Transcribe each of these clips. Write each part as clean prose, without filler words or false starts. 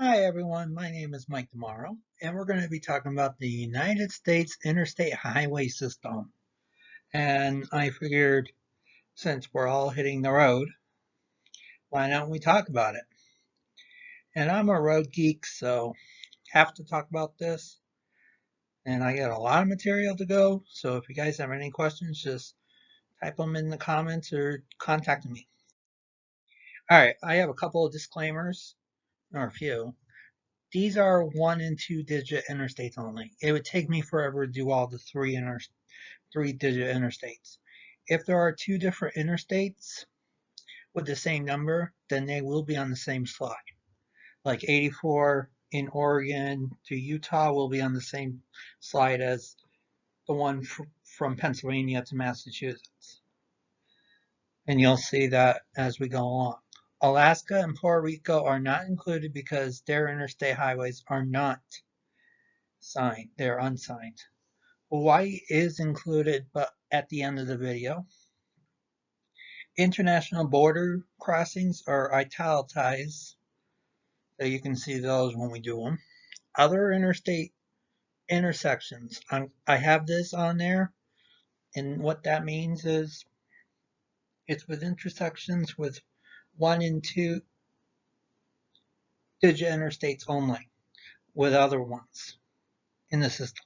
Hi everyone, my name is Mike Tomorrow, and we're going to be talking about the United States Interstate Highway System. And I figured since we're all hitting the road, why don't we talk about it? And I'm a road geek, so have to talk about this. And I got a lot of material to go, so if you guys have any questions, just type them in the comments or contact me. Alright, I have a couple of disclaimers, or a few. These are 1 and 2 digit interstates only. It would take me forever to do all the three-digit interstates. If there are two different interstates with the same number, then they will be on the same slide. Like 84 in Oregon to Utah will be on the same slide as the one from Pennsylvania to Massachusetts. And you'll see that as we go along. Alaska and Puerto Rico are not included because their interstate highways are not signed. They're unsigned. Hawaii is included, but at the end of the video. International border crossings are italicized, so you can see those when we do them. Other interstate intersections, I have this on there, and what that means is it's with intersections with 1 and 2 digit interstates only, with other ones in the system.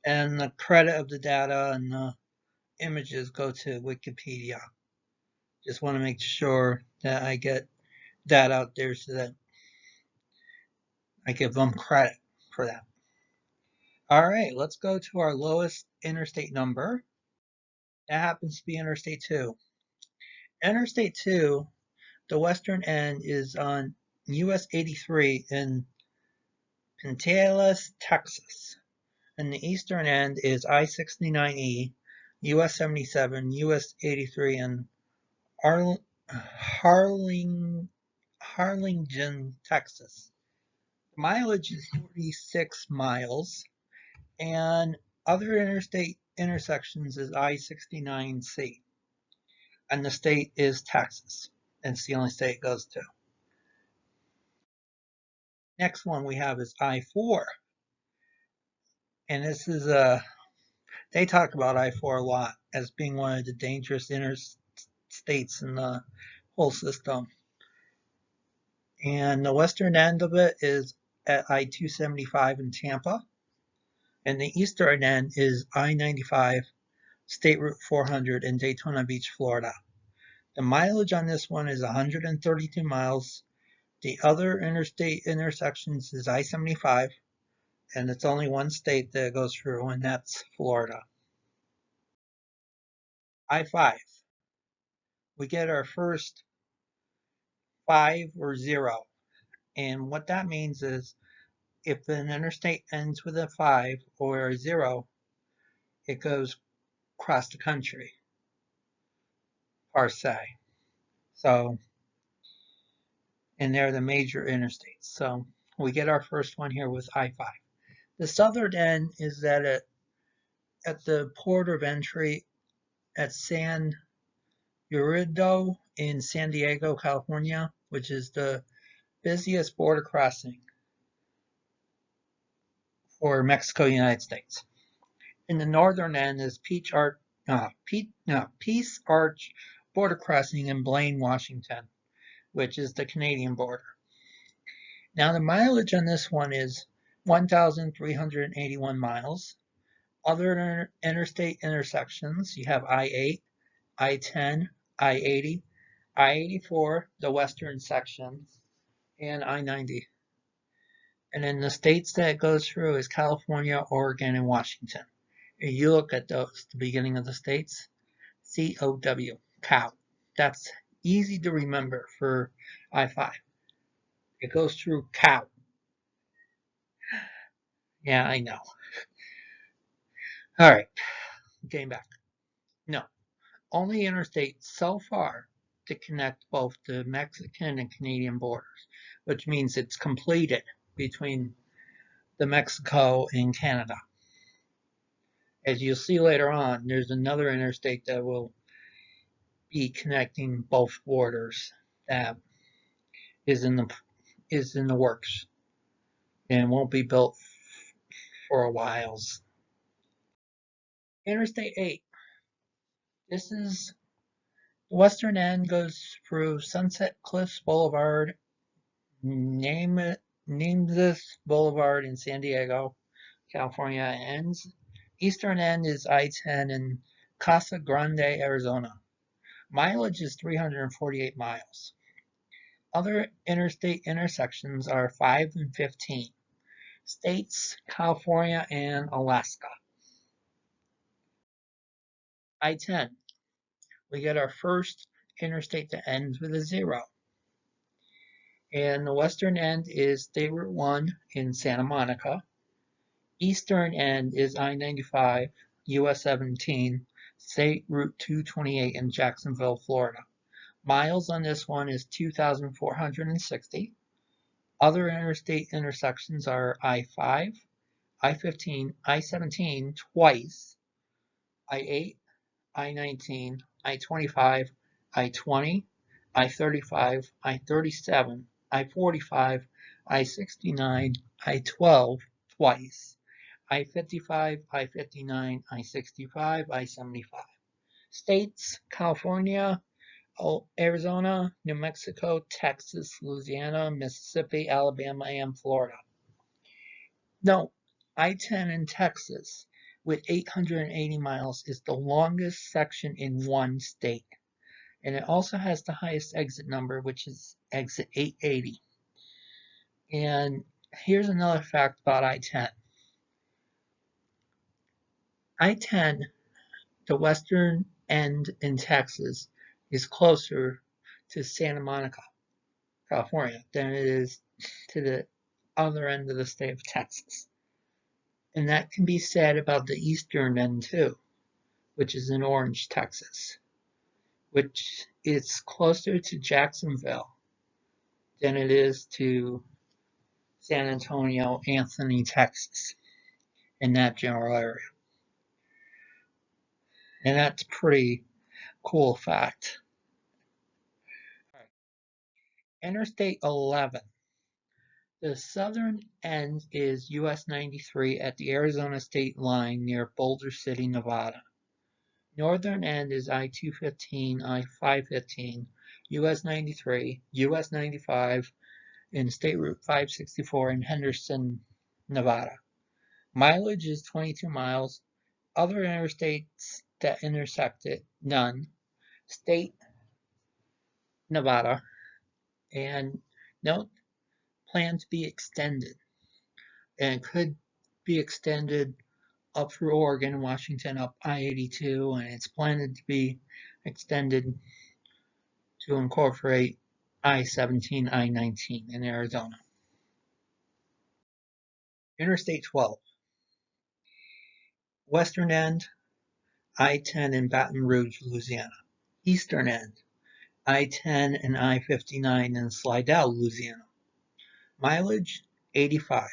And the credit of the data and the images go to Wikipedia. Just want to make sure that I get that out there so that I give them credit for that. All right, let's go to our lowest interstate number. That happens to be Interstate 2. Interstate 2, the western end is on US 83 in Pinellas, Texas. And the eastern end is I-69E, US 77, US 83 in Harlingen, Texas. The mileage is 46 miles, and other interstate intersections is I-69C. And the state is Texas. It's the only state it goes to. Next one we have is I-4. And this is they talk about I-4 a lot as being one of the dangerous interstates in the whole system. And the western end of it is at I-275 in Tampa. And the eastern end is I-95 State Route 400 in Daytona Beach, Florida. The mileage on this one is 132 miles. The other interstate intersections is I-75, and it's only one state that it goes through, and that's Florida. I-5. We get our first 5 or 0. And what that means is if an interstate ends with a 5 or a 0, it goes across the country, per se. So, and they're the major interstates. So we get our first one here with I-5. The southern end is that at the port of entry at San Urido in San Diego, California, which is the busiest border crossing for Mexico, United States. In the northern end is Peace Arch border crossing in Blaine, Washington, which is the Canadian border. Now the mileage on this one is 1,381 miles. Other interstate intersections, you have I-8, I-10, I-80, I-84, the western section, and I-90. And then the states that it goes through is California, Oregon, and Washington. If you look at those, the beginning of the states, C-O-W, cow. That's easy to remember for I-5. It goes through cow. Yeah, I know. All right, getting back. No, only interstate so far to connect both the Mexican and Canadian borders, which means it's completed between the Mexico and Canada. As you'll see later on, there's another interstate that will be connecting both borders that is in the is in the works and won't be built for a while. Interstate 8. This is the western end goes through Sunset Cliffs Boulevard. Name this boulevard in San Diego, California. Ends. Eastern end is I-10 in Casa Grande, Arizona. Mileage is 348 miles. Other interstate intersections are 5 and 15. States, California, and Alaska. I-10. We get our first interstate that ends with a 0. And the western end is State Route 1 in Santa Monica. Eastern end is I-95, US 17, State Route 228 in Jacksonville, Florida. Miles on this one is 2,460. Other interstate intersections are I-5, I-15, I-17 twice, I-8, I-19, I-25, I-20, I-35, I-37, I-45, I-69, I-12 twice, I-55, I-59, I-65, I-75. States, California, Arizona, New Mexico, Texas, Louisiana, Mississippi, Alabama, and Florida. No, I-10 in Texas with 880 miles is the longest section in one state. And it also has the highest exit number, which is exit 880. And here's another fact about I-10. I-10, the western end in Texas, is closer to Santa Monica, California, than it is to the other end of the state of Texas. And that can be said about the eastern end too, which is in Orange, Texas, which is closer to Jacksonville than it is to San Antonio, Anthony, Texas, in that general area. And that's a pretty cool fact. Right. Interstate 11. The southern end is US 93 at the Arizona state line near Boulder City, Nevada. Northern end is I-215, I-515, US 93, US 95, and State Route 564 in Henderson, Nevada. Mileage is 22 miles. Other interstates that intersect it, none. State, Nevada. And note, plan to be extended. And could be extended up through Oregon, Washington, up I-82, and it's planned to be extended to incorporate I-17, I-19 in Arizona. Interstate 12. Western end, I-10 in Baton Rouge, Louisiana. Eastern end, I-10 and I-59 in Slidell, Louisiana. Mileage, 85.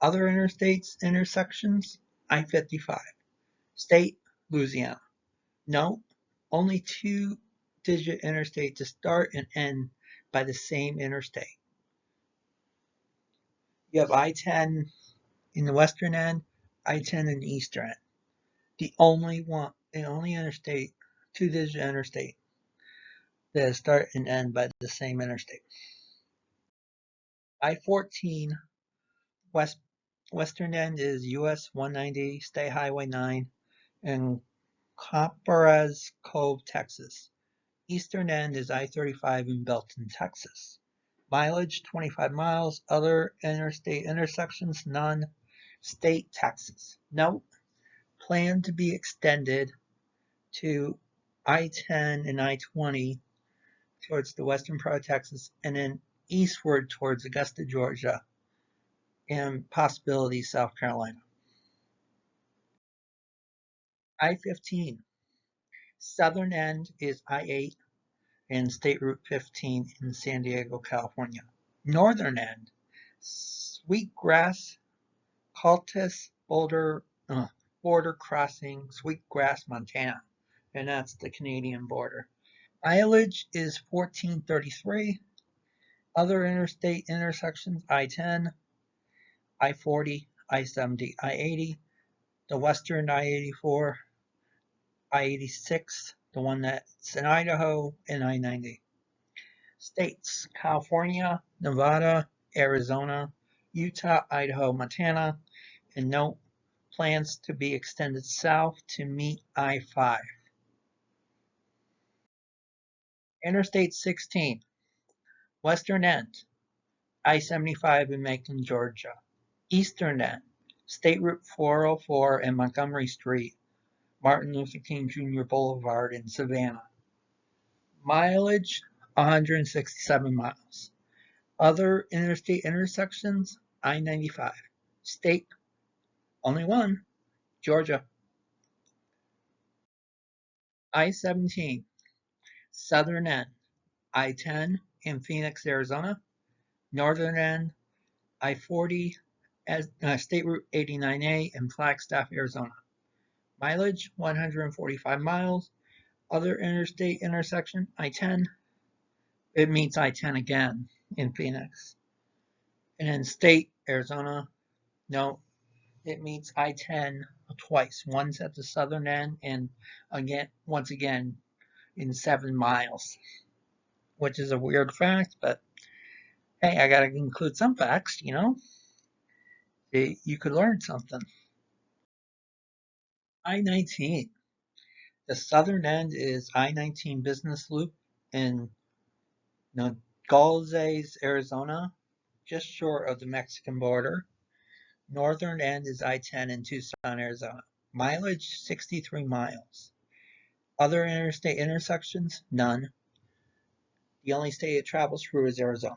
Other interstates intersections, I-55. State, Louisiana. Note, only two-digit interstate to start and end by the same interstate. You have I-10 in the western end, I-10 in the eastern end. The only interstate, two-digit interstate that start and end by the same interstate. I-14 western end is US 190, State Highway 9, in Copperas Cove, Texas. Eastern end is I-35 in Belton, Texas. Mileage 25 miles. Other interstate intersections, none. State, Texas. Note, plan to be extended to I-10 and I-20 towards the western part of Texas, and then eastward towards Augusta, Georgia, and possibility South Carolina. I-15. Southern end is I-8 and State Route 15 in San Diego, California. Northern end, Sweetgrass, Cultus, Border Crossing, Sweetgrass, Montana, and that's the Canadian border. Mileage is 1433. Other interstate intersections: I-10, I-40, I-70, I-80, the western I-84, I-86, the one that's in Idaho, and I-90. States: California, Nevada, Arizona, Utah, Idaho, Montana, and note, plans to be extended south to meet I-5. Interstate 16, western end, I-75 in Macon, Georgia. Eastern end, State Route 404 and Montgomery Street, Martin Luther King Jr. Boulevard in Savannah. Mileage, 167 miles. Other interstate intersections, I-95. State, only one, Georgia. I-17, southern end, I-10 in Phoenix, Arizona. Northern end, I-40, State Route 89A in Flagstaff, Arizona. Mileage, 145 miles. Other interstate intersection, I-10. It meets I-10 again in Phoenix. And in state, Arizona, no, it meets I-10 twice. Once at the southern end and once again in 7 miles, which is a weird fact, but hey, I gotta include some facts, you know? You could learn something. I-19. The southern end is I-19 Business Loop in Nogales, Arizona, just short of the Mexican border. Northern end is I-10 in Tucson, Arizona. Mileage, 63 miles. Other interstate intersections, none. The only state it travels through is Arizona.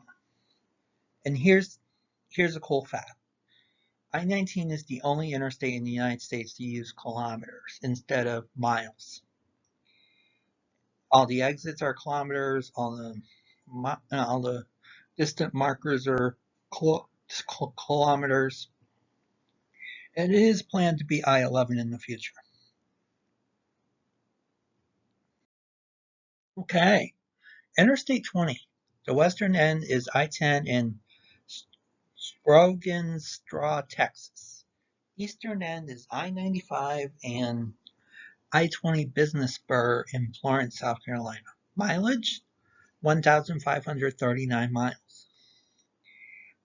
And here's a cool fact. I-19 is the only interstate in the United States to use kilometers instead of miles. All the exits are kilometers, all the distant markers are kilometers, and it is planned to be I-11 in the future. Okay, Interstate 20. The western end is I-10 in Straw, Texas. Eastern end is I-95 and I-20 Business Spur in Florence, South Carolina. Mileage, 1,539 miles.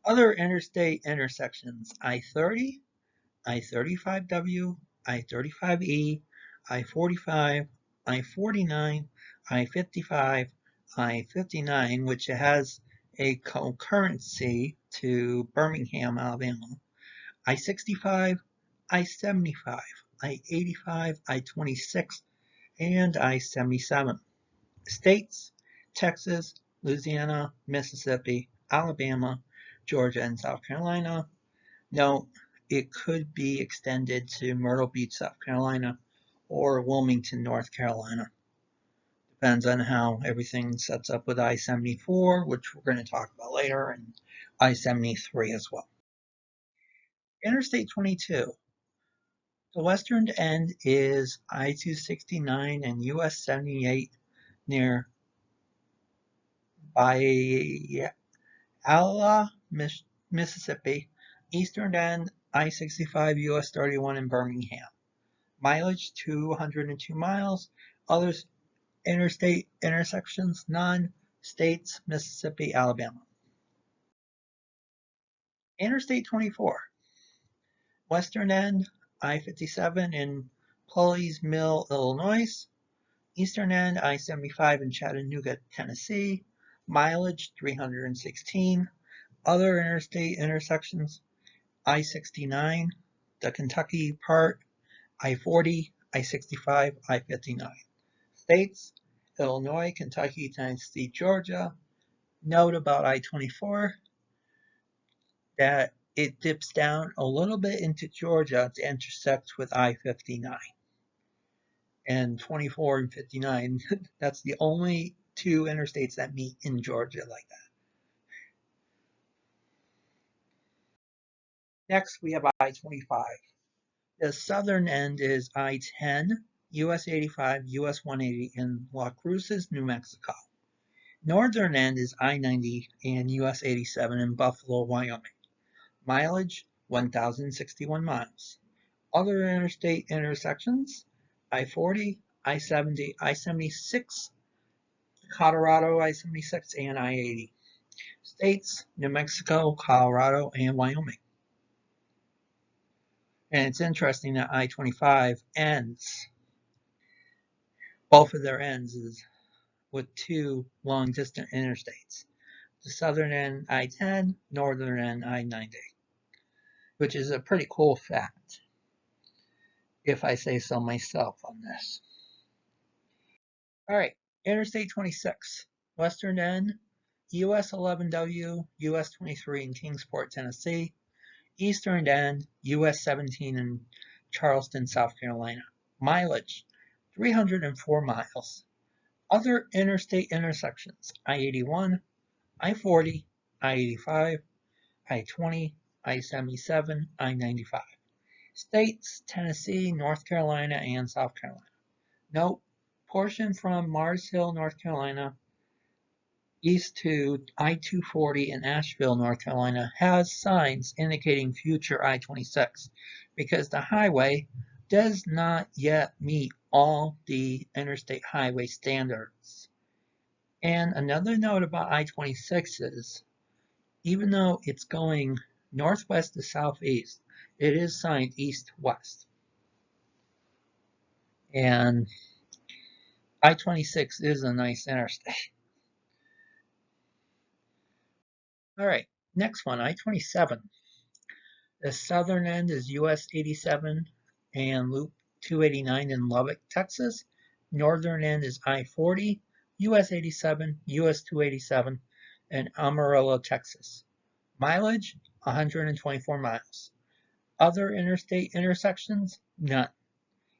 Other interstate intersections, I-30, I-35W, I-35E, I-45, I-49, I-55, I-59, which has a concurrency to Birmingham, Alabama, I-65, I-75, I-85, I-26, and I-77. States: Texas, Louisiana, Mississippi, Alabama, Georgia, and South Carolina. Note, it could be extended to Myrtle Beach, South Carolina, or Wilmington, North Carolina. Depends on how everything sets up with I-74, which we're going to talk about later, and I-73 as well. Interstate 22. The western end is I-269 and US 78 near Byala, Mississippi. Eastern end I-65 US 31 in Birmingham. Mileage, 202 miles. Other interstate intersections, none. States: Mississippi, Alabama. Interstate 24. Western end, I-57 in Pulleys Mill, Illinois. Eastern end, I-75 in Chattanooga, Tennessee. Mileage, 316. Other interstate intersections, I-69, the Kentucky part, I-40, I-65, I-59. States: Illinois, Kentucky, Tennessee, Georgia. Note about I-24 that it dips down a little bit into Georgia to intersect with I-59. And 24 and 59, that's the only two interstates that meet in Georgia like that. Next, we have I-25. The southern end is I-10, US 85, US 180 in La Cruces, New Mexico. Northern end is I-90 and US 87 in Buffalo, Wyoming. Mileage 1,061 miles. Other interstate intersections: I-40, I-70, I-76, Colorado I-76, and I-80. States: New Mexico, Colorado, and Wyoming. And it's interesting that I-25 ends, both of their ends is with two long-distance interstates. The southern end I-10, northern end I-90, which is a pretty cool fact, if I say so myself on this. All right, Interstate 26, western end, US 11W, US 23 in Kingsport, Tennessee. Eastern end, US 17 in Charleston, South Carolina. Mileage 304 miles. Other interstate intersections: I-81, I-40, I-85, I-20, I-77, I-95. States: Tennessee, North Carolina, and South Carolina. Note: portion from Mars Hill, North Carolina, east to I-240 in Asheville, North Carolina, has signs indicating future I-26 because the highway does not yet meet all the interstate highway standards. And another note about I-26 is, even though it's going northwest to southeast, it is signed east-west. And I-26 is a nice interstate. All right, next one, I-27. The southern end is US 87 and Loop 289 in Lubbock, Texas. Northern end is I-40, US 87, US 287 in Amarillo, Texas. Mileage 124 miles. Other interstate intersections: none.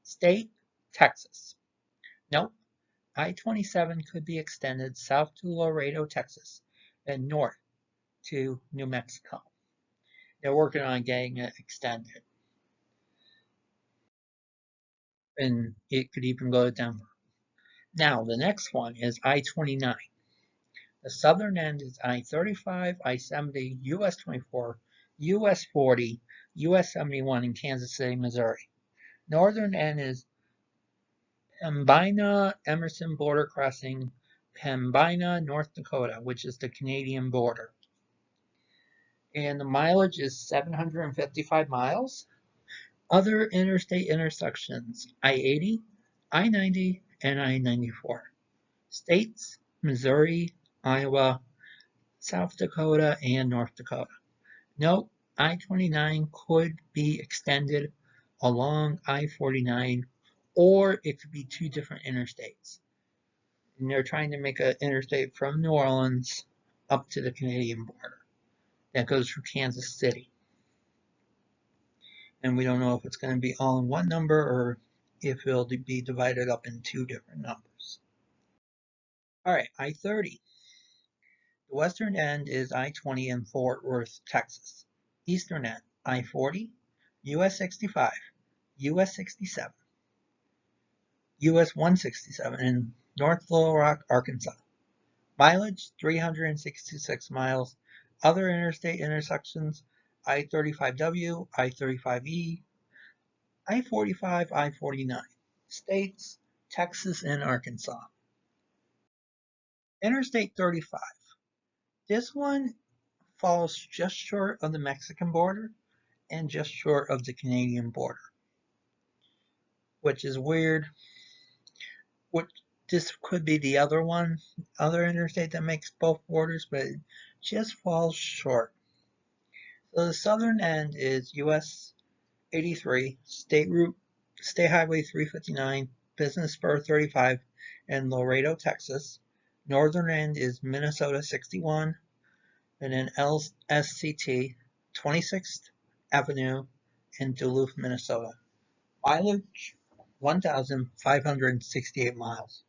State: Texas. Nope. I-27 could be extended south to Laredo, Texas, and north to New Mexico. They're working on getting it extended. And it could even go to Denver. Now, the next one is I-29. The southern end is I-35, I-70, US 24, US 40, US 71 in Kansas City, Missouri. Northern end is Pembina Emerson border crossing Pembina, North Dakota, which is the Canadian border. And the mileage is 755 miles. Other interstate intersections: I-80, I-90, and I-94. States: Missouri, Iowa, South Dakota, and North Dakota. Note: I-29 could be extended along I-49, or it could be two different interstates. And they're trying to make an interstate from New Orleans up to the Canadian border that goes through Kansas City. And we don't know if it's going to be all in one number or if it'll be divided up in two different numbers. All right, I-30. The western end is I-20 in Fort Worth, Texas. Eastern end, I-40, US 65, US 67, US 167 in North Little Rock, Arkansas. Mileage 366 miles. Other interstate intersections: I-35W, I-35E, I-45, I-49. States: Texas and Arkansas. Interstate 35. This one falls just short of the Mexican border and just short of the Canadian border, which is weird. This could be the other interstate that makes both borders, but it just falls short. So the southern end is US 83, State Highway 359, Business Spur 35, and Laredo, Texas. Northern end is Minnesota 61, and then LSCT 26th Avenue in Duluth, Minnesota. Mileage 1,568 miles.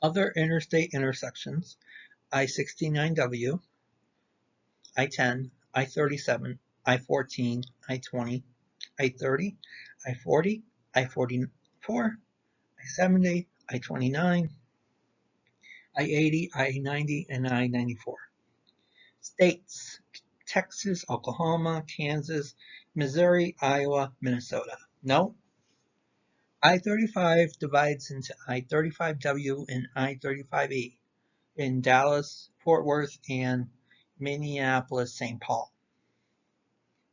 Other interstate intersections: I-69W, I-10, I-37, I-14, I-20, I-30, I-40, I-44, I-70, I-29, I-80, I-90, and I-94. States: Texas, Oklahoma, Kansas, Missouri, Iowa, Minnesota. No. I-35 divides into I-35W and I-35E in Dallas, Fort Worth, and Minneapolis, St. Paul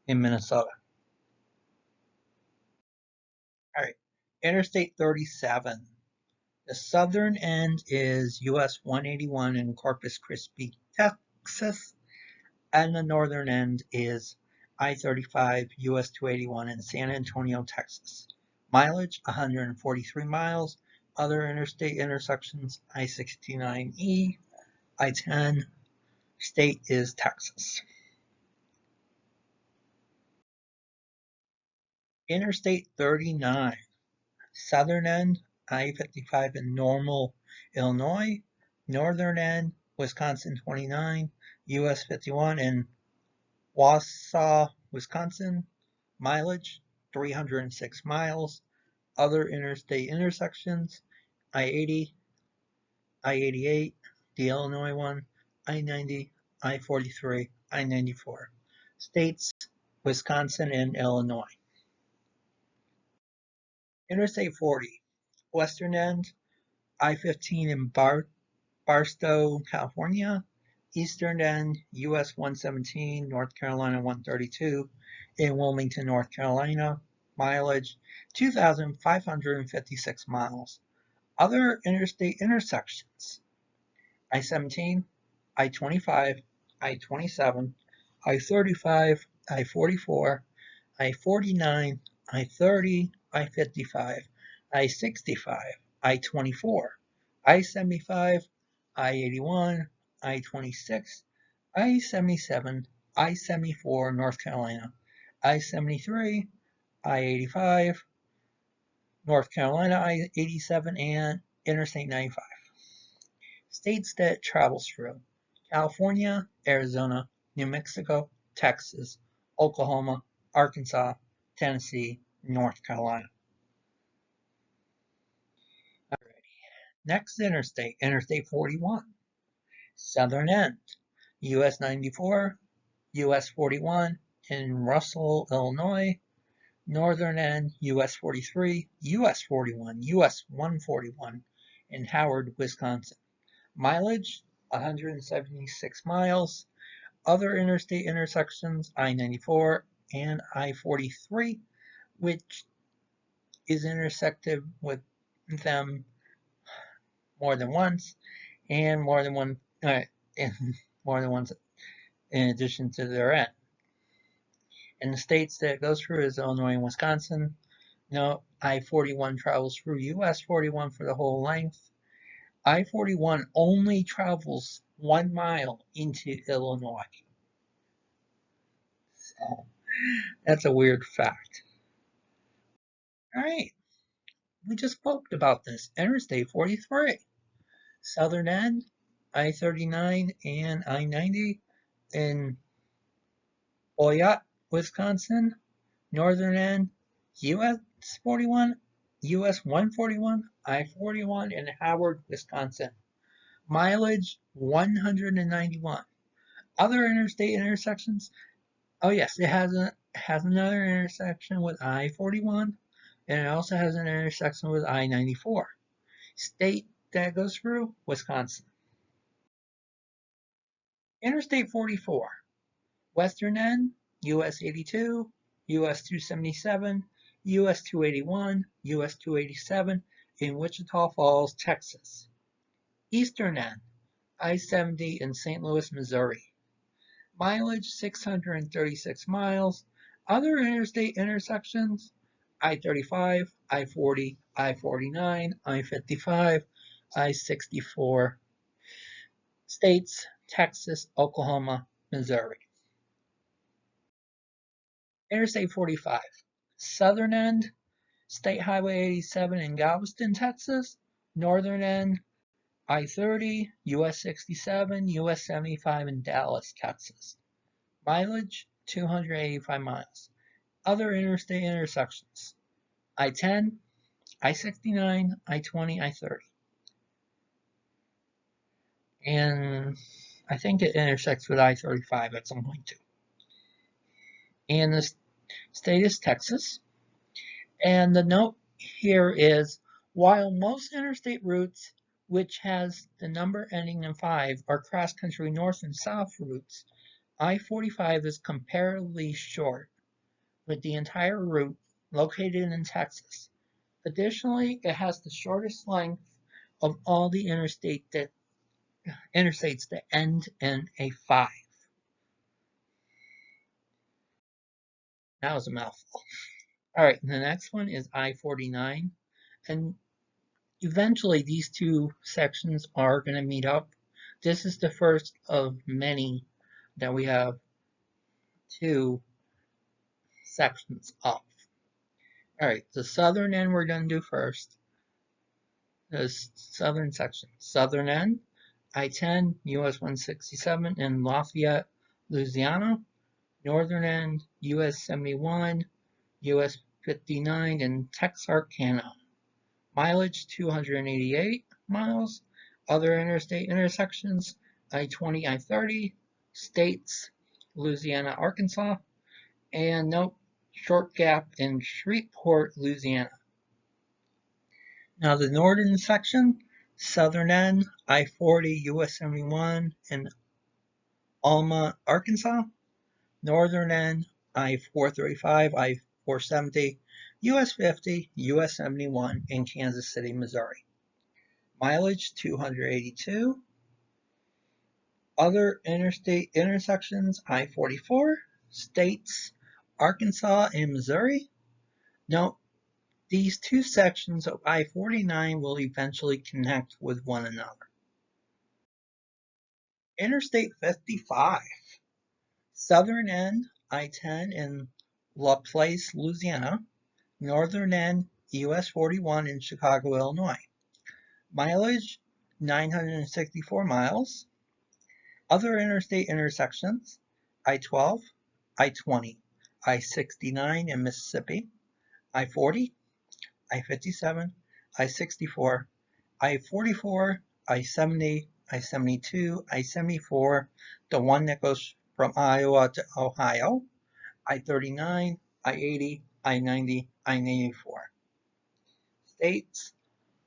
in Minnesota. All right. Interstate 37. The southern end is US 181 in Corpus Christi, Texas, and the northern end is I-35 US 281 in San Antonio, Texas. Mileage 143 miles. Other interstate intersections I-69E, I-10. State is Texas. Interstate 39. Southern end I-55 in Normal, Illinois. Northern end Wisconsin 29, US 51 in Wausau, Wisconsin. Mileage 306 miles. Other interstate intersections I-80, I-88, the Illinois one, I-90, I-43, I-94. States Wisconsin and Illinois. Interstate 40. Western end I-15 in Barstow, California. Eastern end US 117, North Carolina 132 in Wilmington, North Carolina. Mileage 2,556 miles. Other interstate intersections I-17, I-25, I-27, I-35, I-44, I-49, I-30, I-55, I-65, I-24, I-75, I-81, I-26, I-77, I-74, North Carolina, I-73, I-85, North Carolina, I-87, and Interstate 95. States that it travels through: California, Arizona, New Mexico, Texas, Oklahoma, Arkansas, Tennessee, North Carolina. Next interstate, Interstate 41. Southern end, US 94, US 41 in Russell, Illinois. Northern end, US 43, US 41, US 141 in Howard, Wisconsin. Mileage 176 miles. Other interstate intersections I-94 and I-43, which is intersected with them more than once, and more than one, more than once in addition to their end. And the states that it goes through is Illinois and Wisconsin. No, I-41 travels through US 41 for the whole length. I-41 only travels 1 mile into Illinois. So that's a weird fact. All right, we just spoke about this. Interstate 43, southern end, I-39 and I-90 in Oyot, Wisconsin. Northern end, US 41, US 141, I-41 in Howard, Wisconsin. Mileage 191. Other interstate intersections. Oh yes, it has another intersection with I-41, and it also has an intersection with I-94. State that goes through Wisconsin. Interstate 44. Western end, US 82, US 277, US 281, US 287 in Wichita Falls, Texas. Eastern end, I-70 in St. Louis, Missouri. Mileage 636 miles. Other interstate intersections I-35, I-40, I-49, I-55, I-64. States Texas, Oklahoma, Missouri. Interstate 45. Southern end, State Highway 87 in Galveston, Texas. Northern end, I-30, US 67, US 75 in Dallas, Texas. Mileage 285 miles. Other interstate intersections I-10, I-69, I-20, I-30. And I think it intersects with I-35 at some point too. And the state is Texas. And the note here is, while most interstate routes which has the number ending in 5 are cross-country north and south routes, I-45 is comparatively short, with the entire route located in Texas. Additionally, it has the shortest length of all the interstates that end in a 5. That was a mouthful. All right, the next one is I-49, and eventually these two sections are going to meet up. This is the first of many that we have two sections of. All right, the southern end we're going to do first. The southern section. Southern end, I-10, US 167 in Lafayette, Louisiana. Northern end, US 71, US 59 in Texarkana. Mileage 288 miles. Other interstate intersections, I-20, I-30, states, Louisiana, Arkansas, and note, short gap in Shreveport, Louisiana. Now the northern section, southern end, I-40, US 71 in Alma, Arkansas. Northern end, I-435, I-470, US 50, US 71 in Kansas City, Missouri. Mileage 282. Other interstate intersections, I-44, states, Arkansas and Missouri. Note, these two sections of I-49 will eventually connect with one another. Interstate 55, southern end, I-10 in LaPlace, Louisiana. Northern end, US 41 in Chicago, Illinois. Mileage, 964 miles. Other interstate intersections, I-12, I-20, I-69 in Mississippi, I-40, I-57, I-64, I-44, I-70, I-72, I-74, the one that goes from Iowa to Ohio, I-39, I-80, I-90, I-94. States,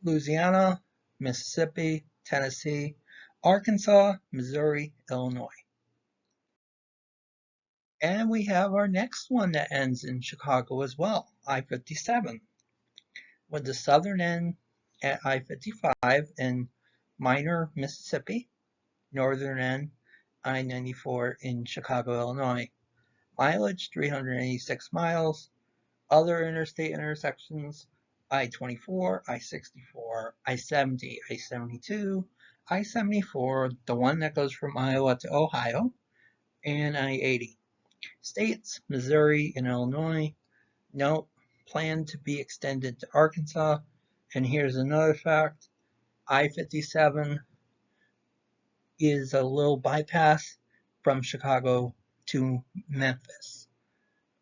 Louisiana, Mississippi, Tennessee, Arkansas, Missouri, Illinois. And we have our next one that ends in Chicago as well, I-57, with the southern end at I-55 in Minor, Mississippi, northern end I-94 in Chicago, Illinois. Mileage 386 miles. Other interstate intersections, I-24, I-64, I-70, I-72, I-74, the one that goes from Iowa to Ohio, and I-80. States, Missouri and Illinois. Note, planned to be extended to Arkansas. And here's another fact. I-57 is a little bypass from Chicago to Memphis.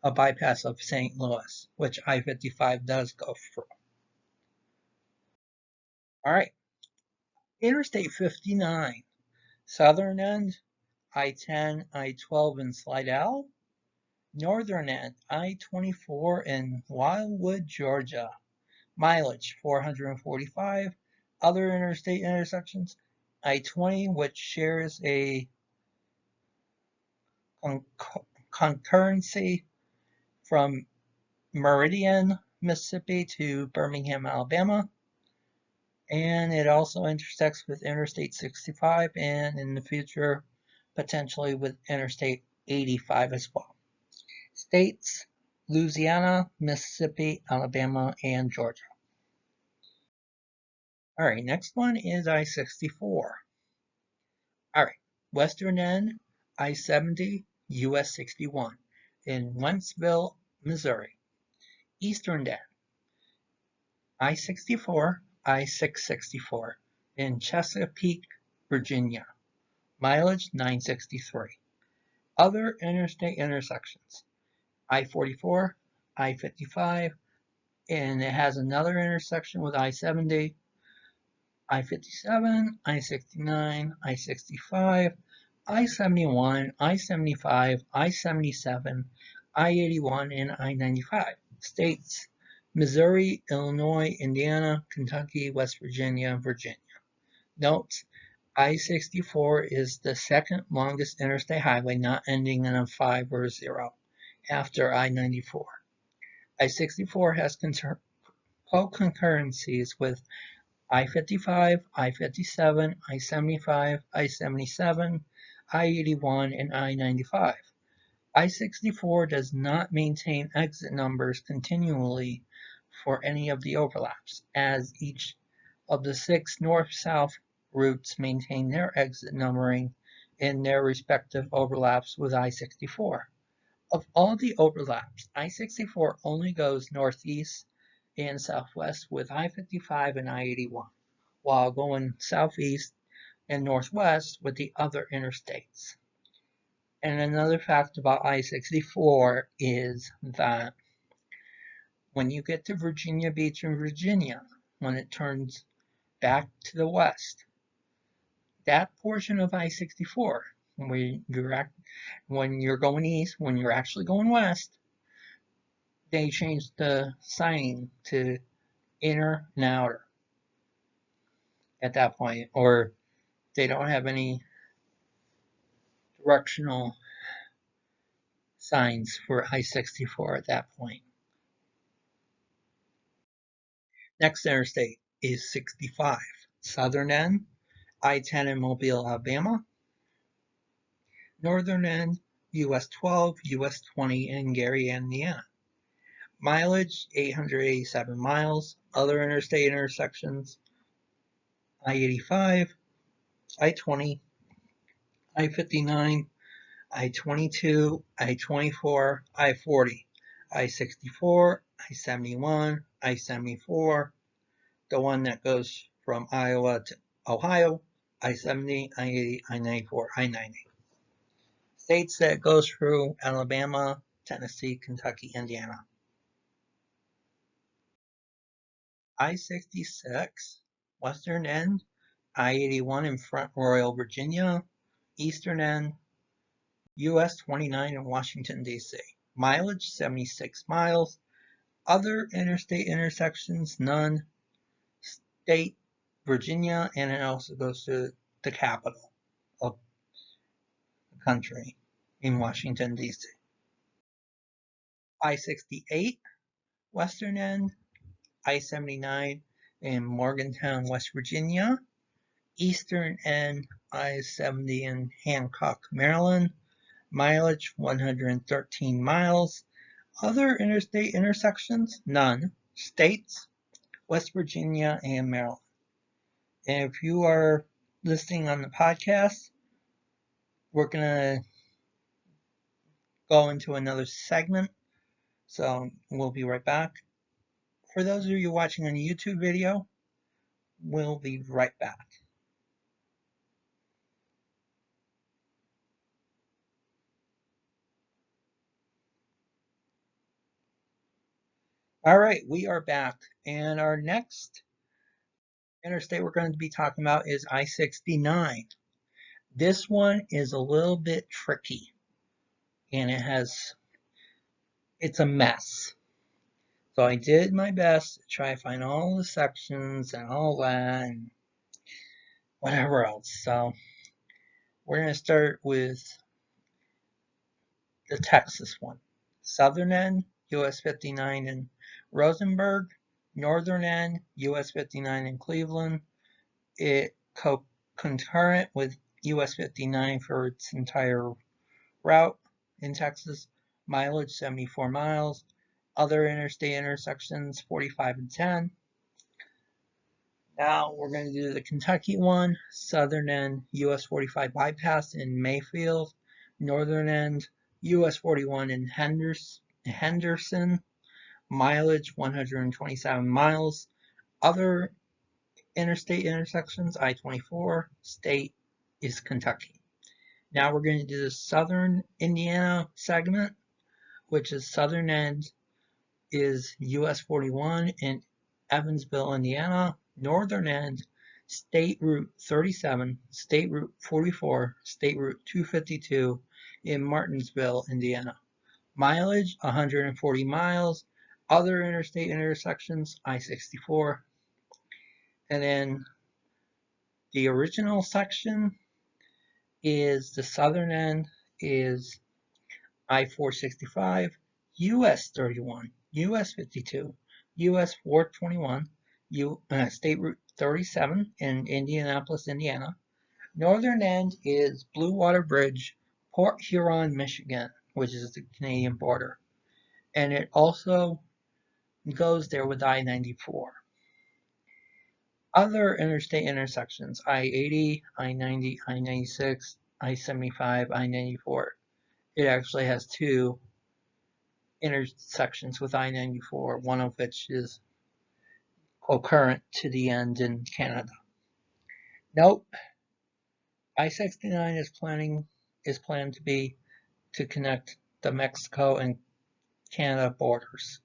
A bypass of St. Louis, which I-55 does go through. All right. Interstate 59, southern end, I-10, I-12 in Slidell. Northern end, I-24 in Wildwood, Georgia. Mileage 445. Other interstate intersections, I-20, which shares a concurrency from Meridian, Mississippi to Birmingham, Alabama. And it also intersects with Interstate 65 and in the future, potentially with Interstate 85 as well. States, Louisiana, Mississippi, Alabama, and Georgia. All right, next one is I-64. All right, western end, I-70, US 61 in Wentzville, Missouri. Eastern end, I-64, I-664 in Chesapeake, Virginia. Mileage 963. Other interstate intersections, I-44, I-55, and it has another intersection with I-70, I-57, I-69, I-65, I-71, I-75, I-77, I-81, and I-95. States: Missouri, Illinois, Indiana, Kentucky, West Virginia, and Virginia. Notes: I-64 is the second longest interstate highway not ending in a 5 or a 0 after I-94. I-64 has co-concurrencies with I-55, I-57, I-75, I-77, I-81, and I-95. I-64 does not maintain exit numbers continually for any of the overlaps, as each of the 6 north-south routes maintain their exit numbering in their respective overlaps with I-64. Of all the overlaps, I-64 only goes northeast and southwest with I-55 and I-81, while going southeast and northwest with the other interstates. And another fact about I-64 is that when you get to Virginia Beach in Virginia, when it turns back to the west, that portion of I-64, when you're going east, when you're actually going west, they changed the sign to inner and outer at that point, or they don't have any directional signs for I-64 at that point. Next interstate is 65. Southern end, I-10 in Mobile, Alabama. Northern end, US 12, US 20 in Gary, Indiana. Mileage, 887 miles. Other interstate intersections, I-85, I-20, I-59, I-22, I-24, I-40, I-64, I-71, I-74, the one that goes from Iowa to Ohio, I-70, I-80, I-94, I-90. States that goes through Alabama, Tennessee, Kentucky, Indiana. I-66, western end, I-81 in Front Royal, Virginia, eastern end, US 29 in Washington, D.C. Mileage, 76 miles. Other interstate intersections, none. State, Virginia, and it also goes to the capital of the country in Washington, D.C. I-68, western end, I-79 in Morgantown, West Virginia. Eastern end, I-70 in Hancock, Maryland. Mileage, 113 miles. Other interstate intersections, none. States, West Virginia and Maryland. And if you are listening on the podcast, we're going to go into another segment. So we'll be right back. For those of you watching on the YouTube video, we'll be right back. All right, we are back. And our next interstate we're going to be talking about is I-69. This one is a little bit tricky, and it's a mess. So I did my best to try to find all the sections and all that and whatever else. So we're going to start with the Texas one. Southern end, US 59 in Rosenberg. Northern end, US 59 in Cleveland. It concurrent with US 59 for its entire route in Texas. Mileage, 74 miles. Other interstate intersections, 45 and 10. Now we're going to do the Kentucky one. Southern end, US 45 bypass in Mayfield. Northern end, US 41 in Henderson. Mileage, 127 miles. Other interstate intersections, I-24. State is Kentucky. Now we're going to do the Southern Indiana segment, which is southern end is US 41 in Evansville, Indiana. Northern end, State Route 37, State Route 44, State Route 252 in Martinsville, Indiana. Mileage 140 miles. Other interstate intersections I-64. And then the original section is the southern end is I-465, US 31, US 52, US 421, State Route 37 in Indianapolis, Indiana. Northern end is Blue Water Bridge, Port Huron, Michigan, which is the Canadian border. And it also goes there with I-94. Other interstate intersections, I-80, I-90, I-96, I-75, I-94. It actually has two intersections with I-94, one of which is concurrent to the end in Canada. Note, I-69 is planned to be to connect the Mexico and Canada borders.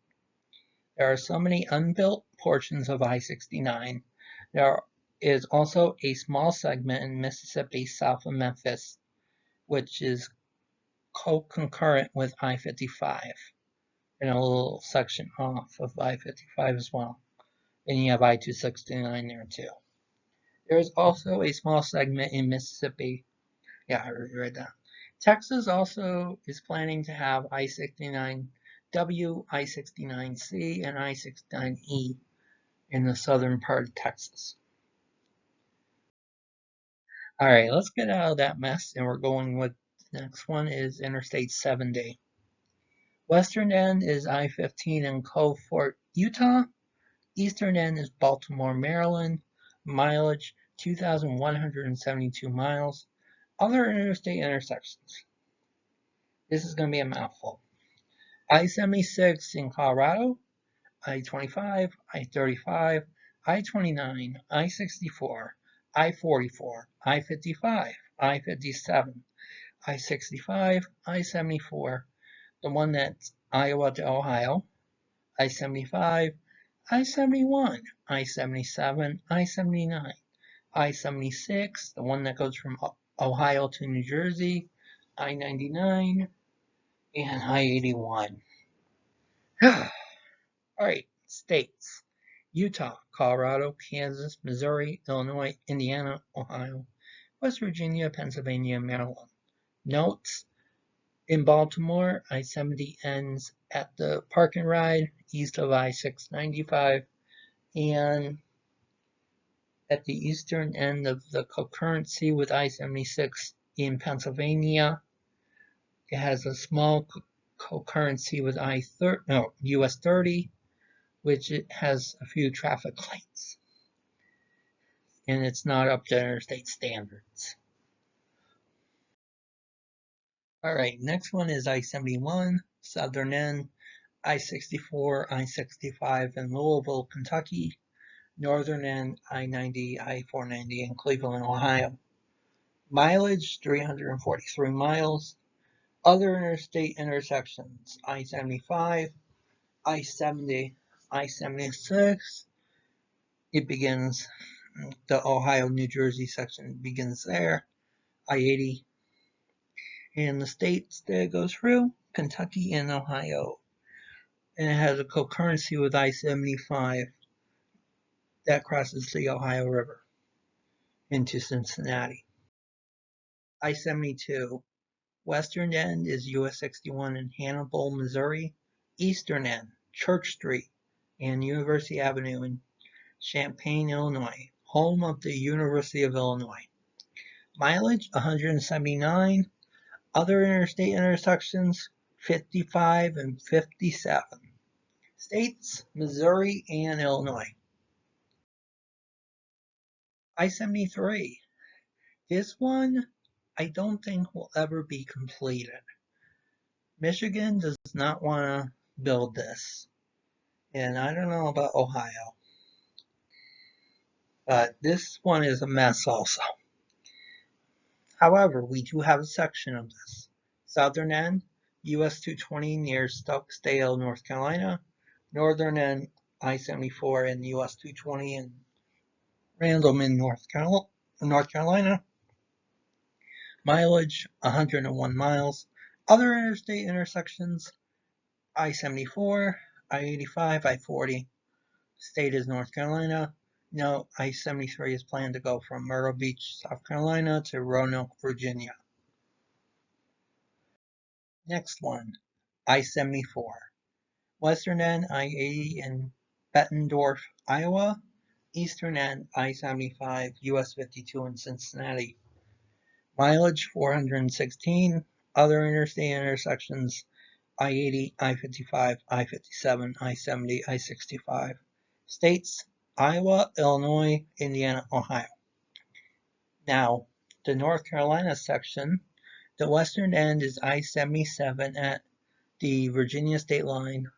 There are so many unbuilt portions of I-69. There is also a small segment in Mississippi south of Memphis, which is co-concurrent with I-55, and a little section off of I-55 as well. And you have I-269 there too. There is also a small segment in Mississippi. Yeah, I read that. Texas also is planning to have I-69W, I-69C, and I-69E in the southern part of Texas. All right, let's get out of that mess, and we're going with the next one is Interstate 70. Western end is I-15 in Cove Fort, Utah. Eastern end is Baltimore, Maryland. Mileage 2,172 miles. Other interstate intersections. This is going to be a mouthful. I-76 in Colorado. I-25, I-35, I-29, I-64, I-44, I-55, I-57, I-65, I-74, the one that's Iowa to Ohio, I-75, I-71, I-77, I-79, I-76, the one that goes from Ohio to New Jersey, I-99, and I-81. All right, states. Utah, Colorado, Kansas, Missouri, Illinois, Indiana, Ohio, West Virginia, Pennsylvania, Maryland. Notes: in Baltimore, I-70 ends at the Park and Ride east of I-695, and at the eastern end of the concurrency with I-76 in Pennsylvania, it has a small concurrency with US 30, which it has a few traffic lights, and it's not up to interstate standards. All right, next one is I-71, southern end, I-64, I-65 in Louisville, Kentucky, northern end, I-90, I-490 in Cleveland, Ohio. Mileage, 343 miles. Other interstate intersections, I-75, I-70, I-76. It begins, the Ohio-New Jersey section begins there. I-80. And the states that it goes through, Kentucky and Ohio. And it has a concurrency with I-75 that crosses the Ohio River into Cincinnati. I-72, western end is US 61 in Hannibal, Missouri. Eastern end, Church Street and University Avenue in Champaign, Illinois, home of the University of Illinois. Mileage 179. Other interstate intersections 55 and 57. States, Missouri and Illinois. I-73. This one I don't think will ever be completed. Michigan does not want to build this. And I don't know about Ohio. But this one is a mess also. However, we do have a section of this. Southern end, US 220 near Stokesdale, North Carolina. Northern end, I-74 and US 220 in Randleman, North Carolina. Mileage 101 miles. Other interstate intersections: I-74, I-85, I-40. State is North Carolina. No, I-73 is planned to go from Myrtle Beach, South Carolina to Roanoke, Virginia. Next one, I-74. Western end, I-80 in Bettendorf, Iowa. Eastern end, I-75, US 52 in Cincinnati. Mileage 416. Other interstate intersections: I-80, I-55, I-57, I-70, I-65. States: Iowa, Illinois, Indiana, Ohio. Now, the North Carolina section, the western end is I-77 at the Virginia state line.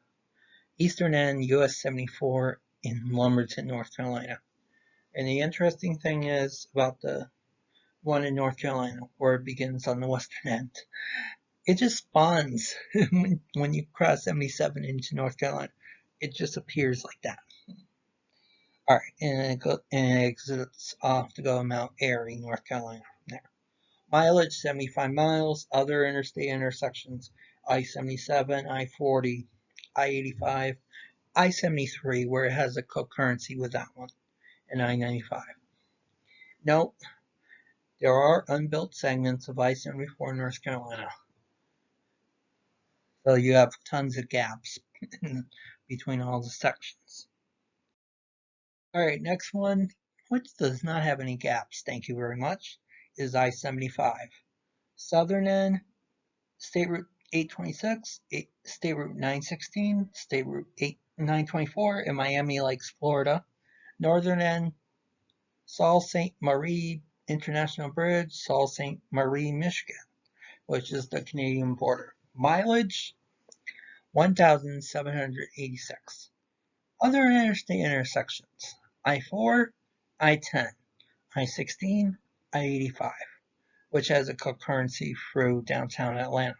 Eastern end, US 74 in Lumberton, North Carolina. And the interesting thing is about the one in North Carolina, where it begins on the western end, it just spawns when you cross 77 into North Carolina. It just appears like that. All right, and it exits off to go to Mount Airy, North Carolina. There. Mileage 75 miles. Other interstate intersections: I-77, I-40, I-85, I-73, where it has a concurrency with that one, and I-95. Note, there are unbuilt segments of I-74 in North Carolina. So you have tons of gaps between all the sections. All right, next one, which does not have any gaps, thank you very much, is I-75. Southern end, State Route 826, State Route 916, State Route 924 in Miami Lakes, Florida. Northern end, Sault Ste. Marie International Bridge, Sault Ste. Marie, Michigan, which is the Canadian border. Mileage 1,786. Other interstate intersections: I-4, I-10, I-16, I-85, which has a concurrency through downtown Atlanta.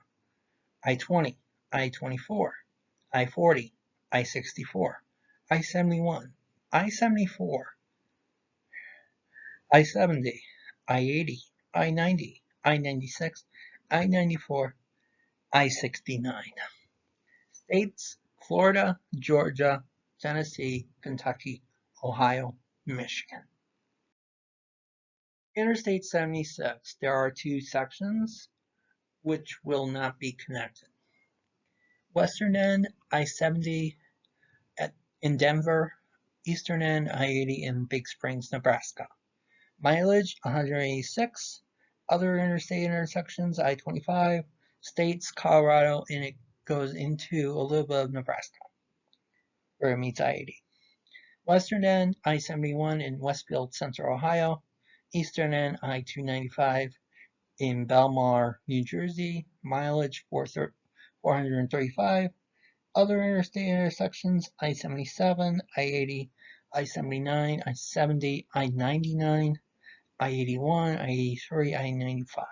I-20, I-24, I-40, I-64, I-71, I-74, I-70, I-80, I-90, I-96, I-94, I-69. States: Florida, Georgia, Tennessee, Kentucky, Ohio, Michigan. Interstate 76, there are two sections which will not be connected. Western end, I-70 in Denver. Eastern end, I-80 in Big Springs, Nebraska. Mileage 186. Other interstate intersections: I-25, states: Colorado, and it goes into a little bit of Nebraska, where it meets I-80. Western end, I-71 in Westfield, Central Ohio. Eastern end, I-295 in Belmar, New Jersey. Mileage 435. Other interstate intersections: I-77, I-80, I-79, I-70, I-99, I-81, I-83, I-95.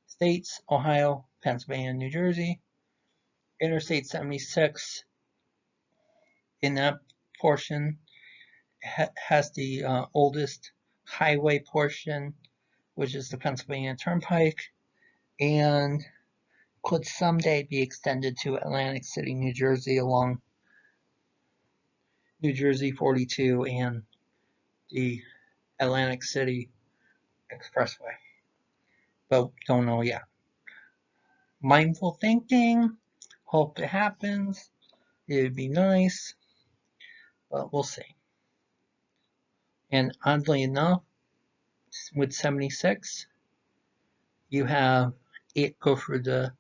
States: Ohio, Pennsylvania, New Jersey. Interstate 76 in that portion has the oldest highway portion, which is the Pennsylvania Turnpike, and could someday be extended to Atlantic City, New Jersey, along New Jersey 42 and the Atlantic City Expressway, but don't know yet. Mindful thinking, hope it happens. It would be nice, but we'll see. And oddly enough, with 76, you have it go through the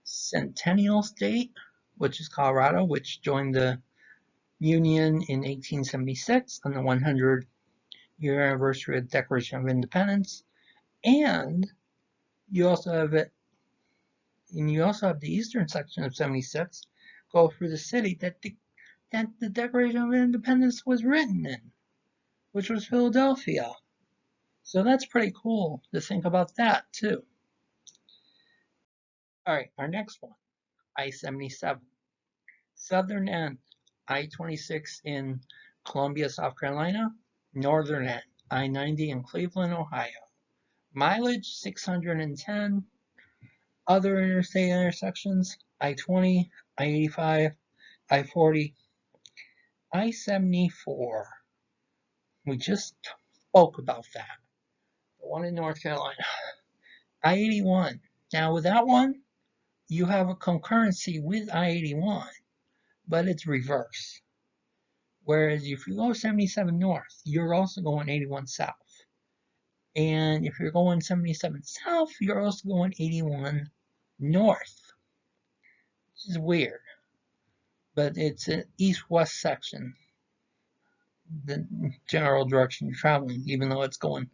Centennial State, which is Colorado, which joined the Union in 1876 on the 100-year anniversary of the Declaration of Independence. And you also have the eastern section of 76 go through the city that the Declaration of Independence was written in, which was Philadelphia. So that's pretty cool to think about that too. All right, our next one, I-77. Southern end, I-26 in Columbia, South Carolina. northern end, I-90 in Cleveland, Ohio. Mileage 610. Other interstate intersections, I-20, I-85, I-40, I-74. We just spoke about that. The one in North Carolina. I-81. Now with that one, you have a concurrency with I-81, but it's reverse. Whereas if you go 77 north, you're also going 81 south. And if you're going 77 south, you're also going 81 north. Which is weird. But it's an east-west section, the general direction you're traveling, even though it's going,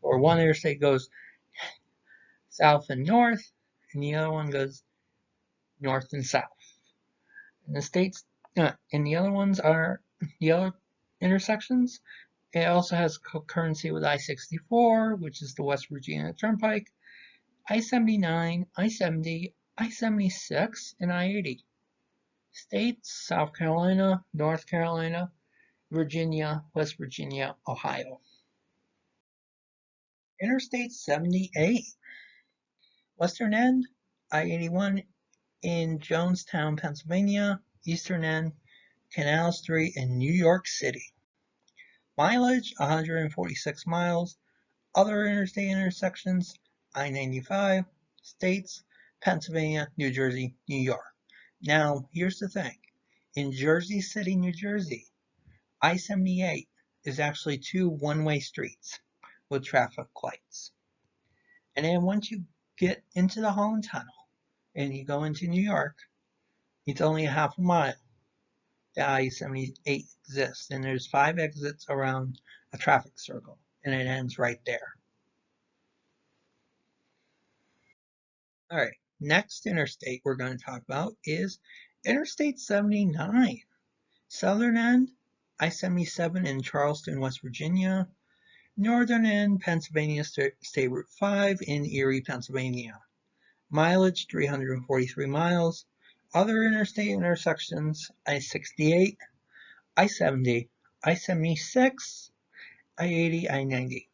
or one interstate goes south and north, and the other one goes north and south. And the states, and the other ones are the other intersections. It also has concurrency with I-64, which is the West Virginia Turnpike, I-79, I-70, I-76, and I-80. States, South Carolina, North Carolina, Virginia, West Virginia, Ohio. Interstate 78. Western end, I-81 in Jonestown, Pennsylvania. Eastern end, Canal Street in New York City. Mileage, 146 miles. Other interstate intersections, I-95, states, Pennsylvania, New Jersey, New York. Now, here's the thing. In Jersey City, New Jersey, I-78 is actually two one-way streets with traffic lights. And then once you get into the Holland Tunnel and you go into New York, it's only a half a mile that I-78 exists. And there's 5 exits around a traffic circle, and it ends right there. All right, next interstate we're going to talk about is Interstate 79. Southern end, I-77 in Charleston, West Virginia. Northern end, Pennsylvania State Route 5 in Erie, Pennsylvania. Mileage, 343 miles. Other interstate intersections, I-68, I-70, I-76, I-80, I-90.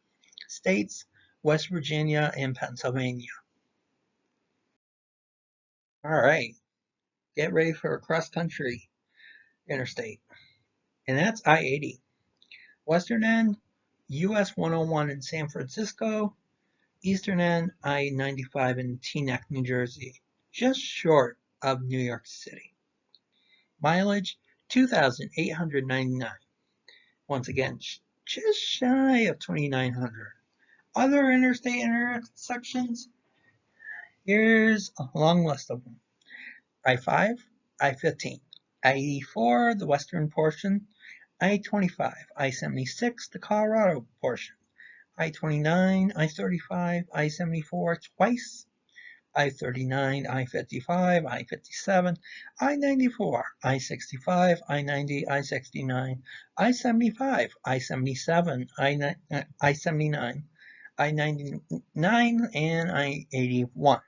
States, West Virginia and Pennsylvania. All right, get ready for a cross-country interstate. And that's I-80. Western end, US 101 in San Francisco. Eastern end, I-95 in Teaneck, New Jersey, just short of New York City. Mileage, 2,899. Once again, just shy of 2,900. Other interstate intersections, here's a long list of them. I-5, I-15, I-84, the western portion, I-25, I-76, the Colorado portion, I-29, I-35, I-74 twice, I-39, I-55, I-57, I-94, I-65, I-90, I-69, I-75, I-77, I-79, I-99, and I-81.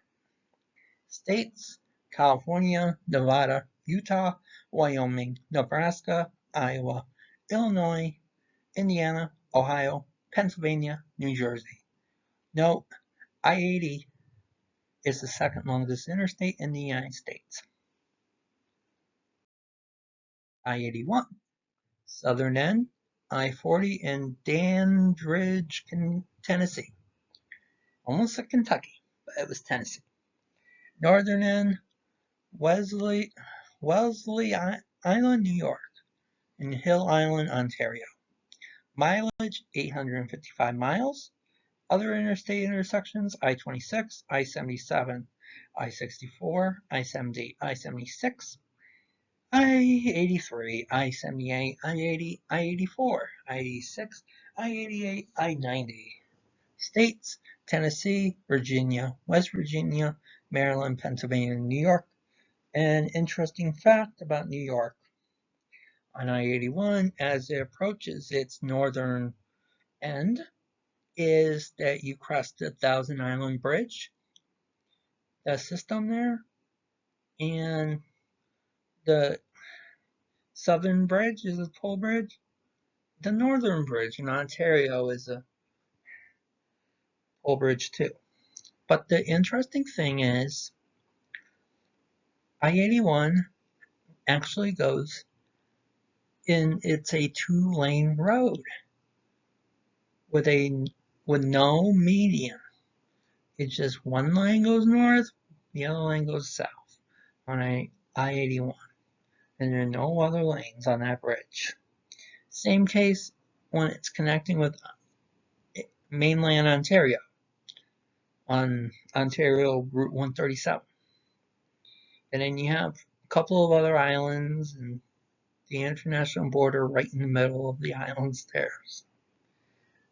States, California, Nevada, Utah, Wyoming, Nebraska, Iowa, Illinois, Indiana, Ohio, Pennsylvania, New Jersey. Note, I-80 is the second longest interstate in the United States. I-81, southern end, I-40 in Dandridge, Tennessee. Almost like Kentucky, but it was Tennessee. Northern end, Wellesley Island, New York, and Hill Island, Ontario. Mileage, 855 miles. Other interstate intersections, I-26, I-77, I-64, I-70, I-76, I-83, I-78, I-80, I-84, I-86, I-88, I-90. States, Tennessee, Virginia, West Virginia, Maryland, Pennsylvania, and New York. An interesting fact about New York on I-81 as it approaches its northern end is that you cross the Thousand Island Bridge, that system there, and the Southern Bridge is a toll bridge. The Northern Bridge in Ontario is a toll bridge too. But the interesting thing is, I-81 actually goes it's a two-lane road with no median. It's just one lane goes north, the other lane goes south on I-81. And there are no other lanes on that bridge. Same case when it's connecting with mainland Ontario on Ontario Route 137. And then you have a couple of other islands and the international border right in the middle of the islands there.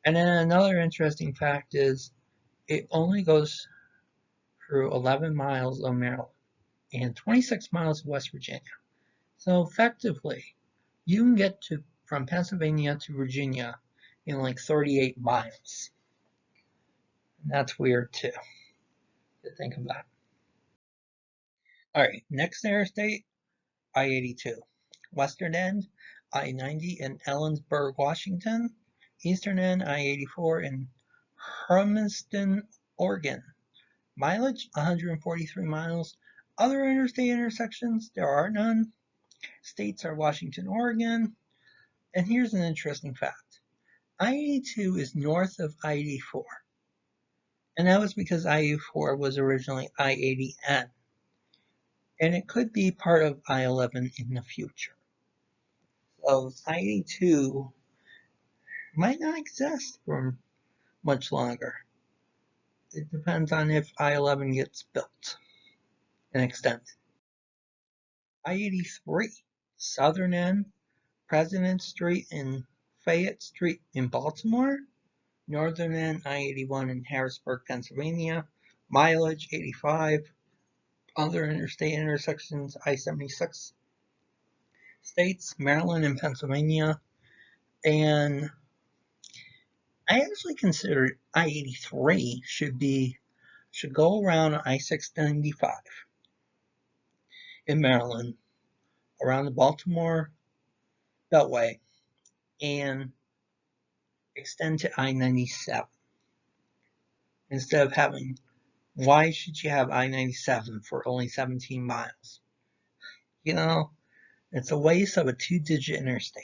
And then another interesting fact is it only goes through 11 miles of Maryland and 26 miles of West Virginia. So effectively, you can get from Pennsylvania to Virginia in like 38 miles. And that's weird too, to think about. All right, next interstate, I-82. Western end, I-90 in Ellensburg, Washington. Eastern end, I-84 in Hermiston, Oregon. Mileage, 143 miles. Other interstate intersections, there are none. States are Washington, Oregon. And here's an interesting fact. I-82 is north of I-84. And that was because I-84 was originally I-80N. And it could be part of I-11 in the future. So I-82 might not exist for much longer. It depends on if I-11 gets built and extended. I-83, southern end, President Street and Fayette Street in Baltimore. Northern end, I-81 in Harrisburg, Pennsylvania. Mileage, 85. Other interstate intersections, I-76. States, Maryland and Pennsylvania. And I actually consider I-83 should go around I-695 in Maryland, around the Baltimore Beltway, and extend to I-97. Instead of having, why should you have I-97 for only 17 miles? You know, it's a waste of a two-digit interstate.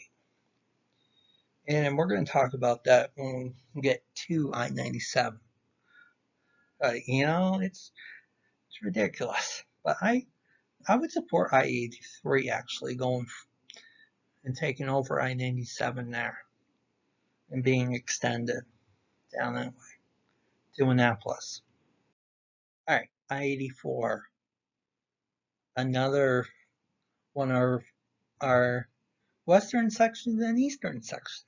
And we're going to talk about that when we get to I-97. You know, it's ridiculous. But I would support I-83 actually going and taking over I-97 there and being extended down that way to Annapolis. All right, I-84, another one of our western sections and eastern sections.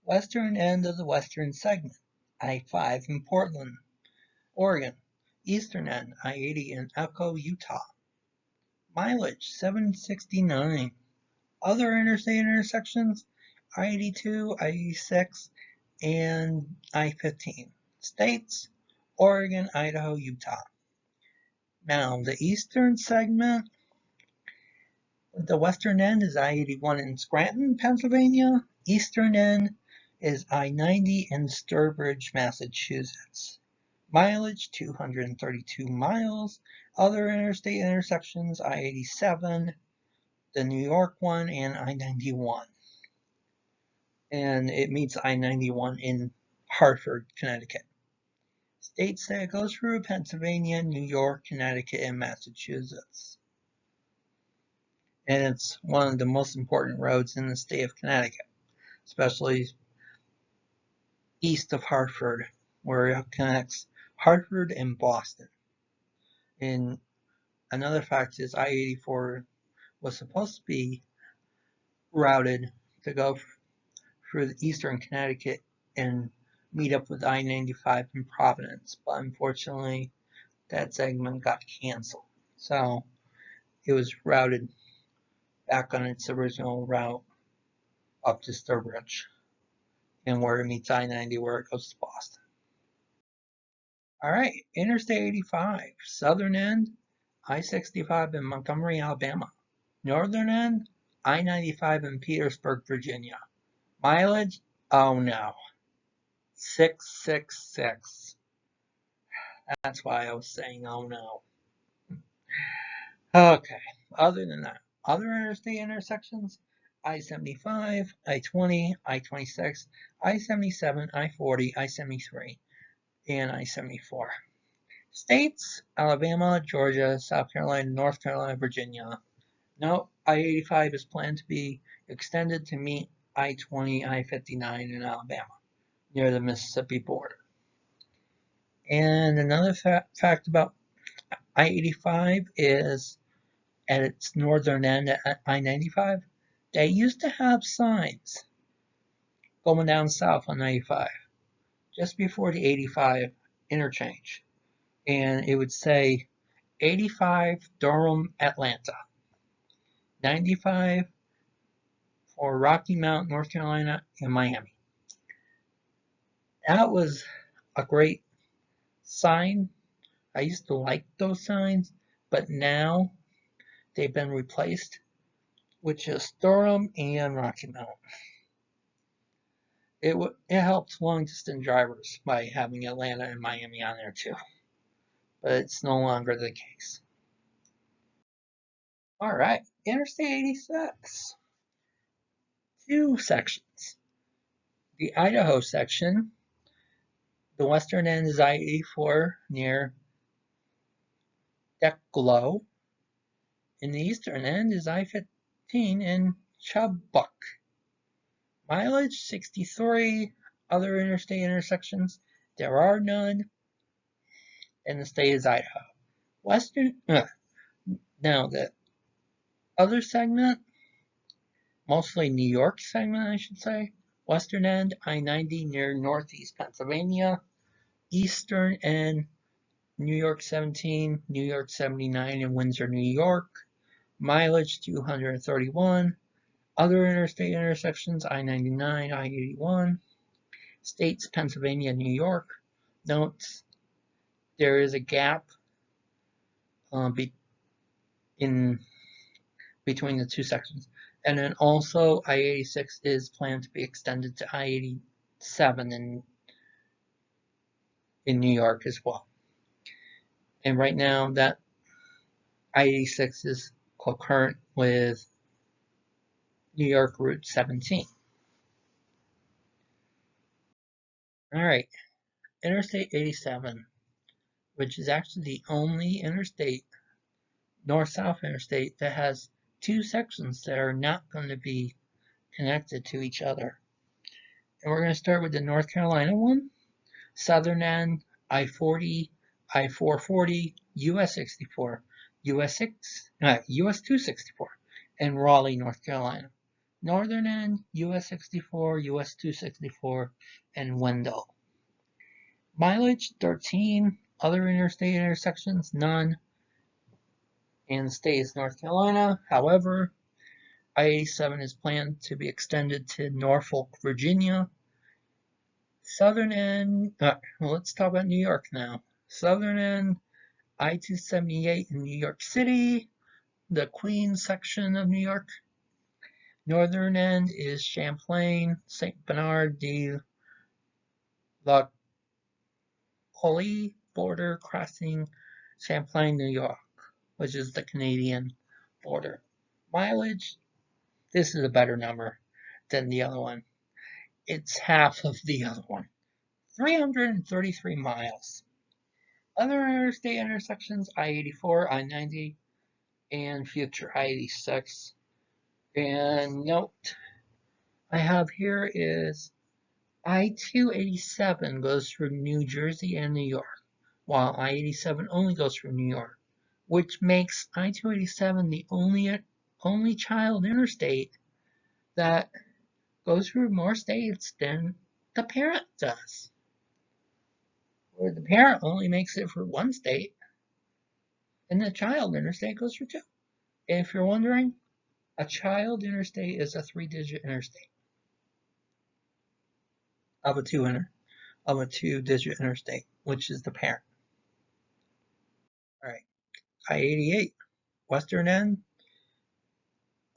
Western end of the western segment, I-5 in Portland, Oregon. Eastern end, I-80 in Echo, Utah. Mileage, 769. Other interstate intersections, I-82, I-86, and I-15. States, Oregon, Idaho, Utah. Now, the eastern segment, the western end is I-81 in Scranton, Pennsylvania. Eastern end is I-90 in Sturbridge, Massachusetts. Mileage, 232 miles. Other interstate intersections, I-87, the New York one, and I-91. And it meets I-91 in Hartford, Connecticut. States that it goes through Pennsylvania, New York, Connecticut, and Massachusetts. And it's one of the most important roads in the state of Connecticut, especially east of Hartford, where it connects Hartford and Boston. And another fact is I-84 was supposed to be routed to go through the eastern Connecticut and meet up with I-95 in Providence, but unfortunately that segment got canceled. So it was routed back on its original route up to Sturbridge and where it meets I-90 where it goes to Boston. All right, Interstate 85, southern end, I-65 in Montgomery, Alabama. Northern end, I-95 in Petersburg, Virginia. Mileage? Oh no. 666. That's why I was saying oh no. Okay. Other than that, other interstate intersections? I-75, I-20, I-26, I-77, I-40, I-73, and I-74. States: Alabama, Georgia, South Carolina, North Carolina, Virginia. No, I-85 is planned to be extended to meet I-20, I-59 in Alabama, near the Mississippi border. And another fact about I-85 is at its northern end at I-95, they used to have signs going down south on 95 just before the 85 interchange. And it would say 85 Durham, Atlanta, 95 for Rocky Mount, North Carolina, and Miami. That was a great sign. I used to like those signs, but now they've been replaced with just Durham and Rocky Mount. It helps long distance drivers by having Atlanta and Miami on there too, but it's no longer the case. All right, Interstate 86, two sections. The Idaho section, the western end is I-84 near Declo, and the eastern end is I-15 in Chubbuck. Mileage 63. Other interstate intersections, there are none, and the state is Idaho. Now the other segment, mostly New York segment, I should say. Western end, I-90 near Northeast Pennsylvania. Eastern end, New York 17, New York 79 in Windsor, New York. Mileage 231. Other interstate intersections, I-99, I-81. States, Pennsylvania, New York. Notes, there is a gap in between the two sections. And then also I-86 is planned to be extended to I-87 in New York as well. And right now that I-86 is concurrent with New York Route 17. All right, Interstate 87, which is actually the only interstate, north-south interstate, that has two sections that are not going to be connected to each other. And we're going to start with the North Carolina one. Southern end, I-40, I-440, US 64, US 264, and Raleigh, North Carolina. Northern end, US 64, US 264, and Wendell. Mileage 13. Other interstate intersections, none. And the state is North Carolina. However, I-87 is planned to be extended to Norfolk, Virginia. Southern end, let's talk about New York now. Southern end, I-278 in New York City, the Queens section of New York. Northern end is Champlain, St. Bernard de la Colle border crossing Champlain, New York, which is the Canadian border. Mileage, this is a better number than the other one. It's half of the other one. 333 miles. Other interstate intersections, I-84, I-90, and future I-86. And note I have here is I-287 goes through New Jersey and New York, while I-87 only goes through New York, which makes I-287 the only child interstate that goes through more states than the parent does. Where the parent only makes it for one state, and the child interstate goes through two. And if you're wondering, a child interstate is a 3-digit interstate of a two-digit interstate, which is the parent. All right, I-88, western end,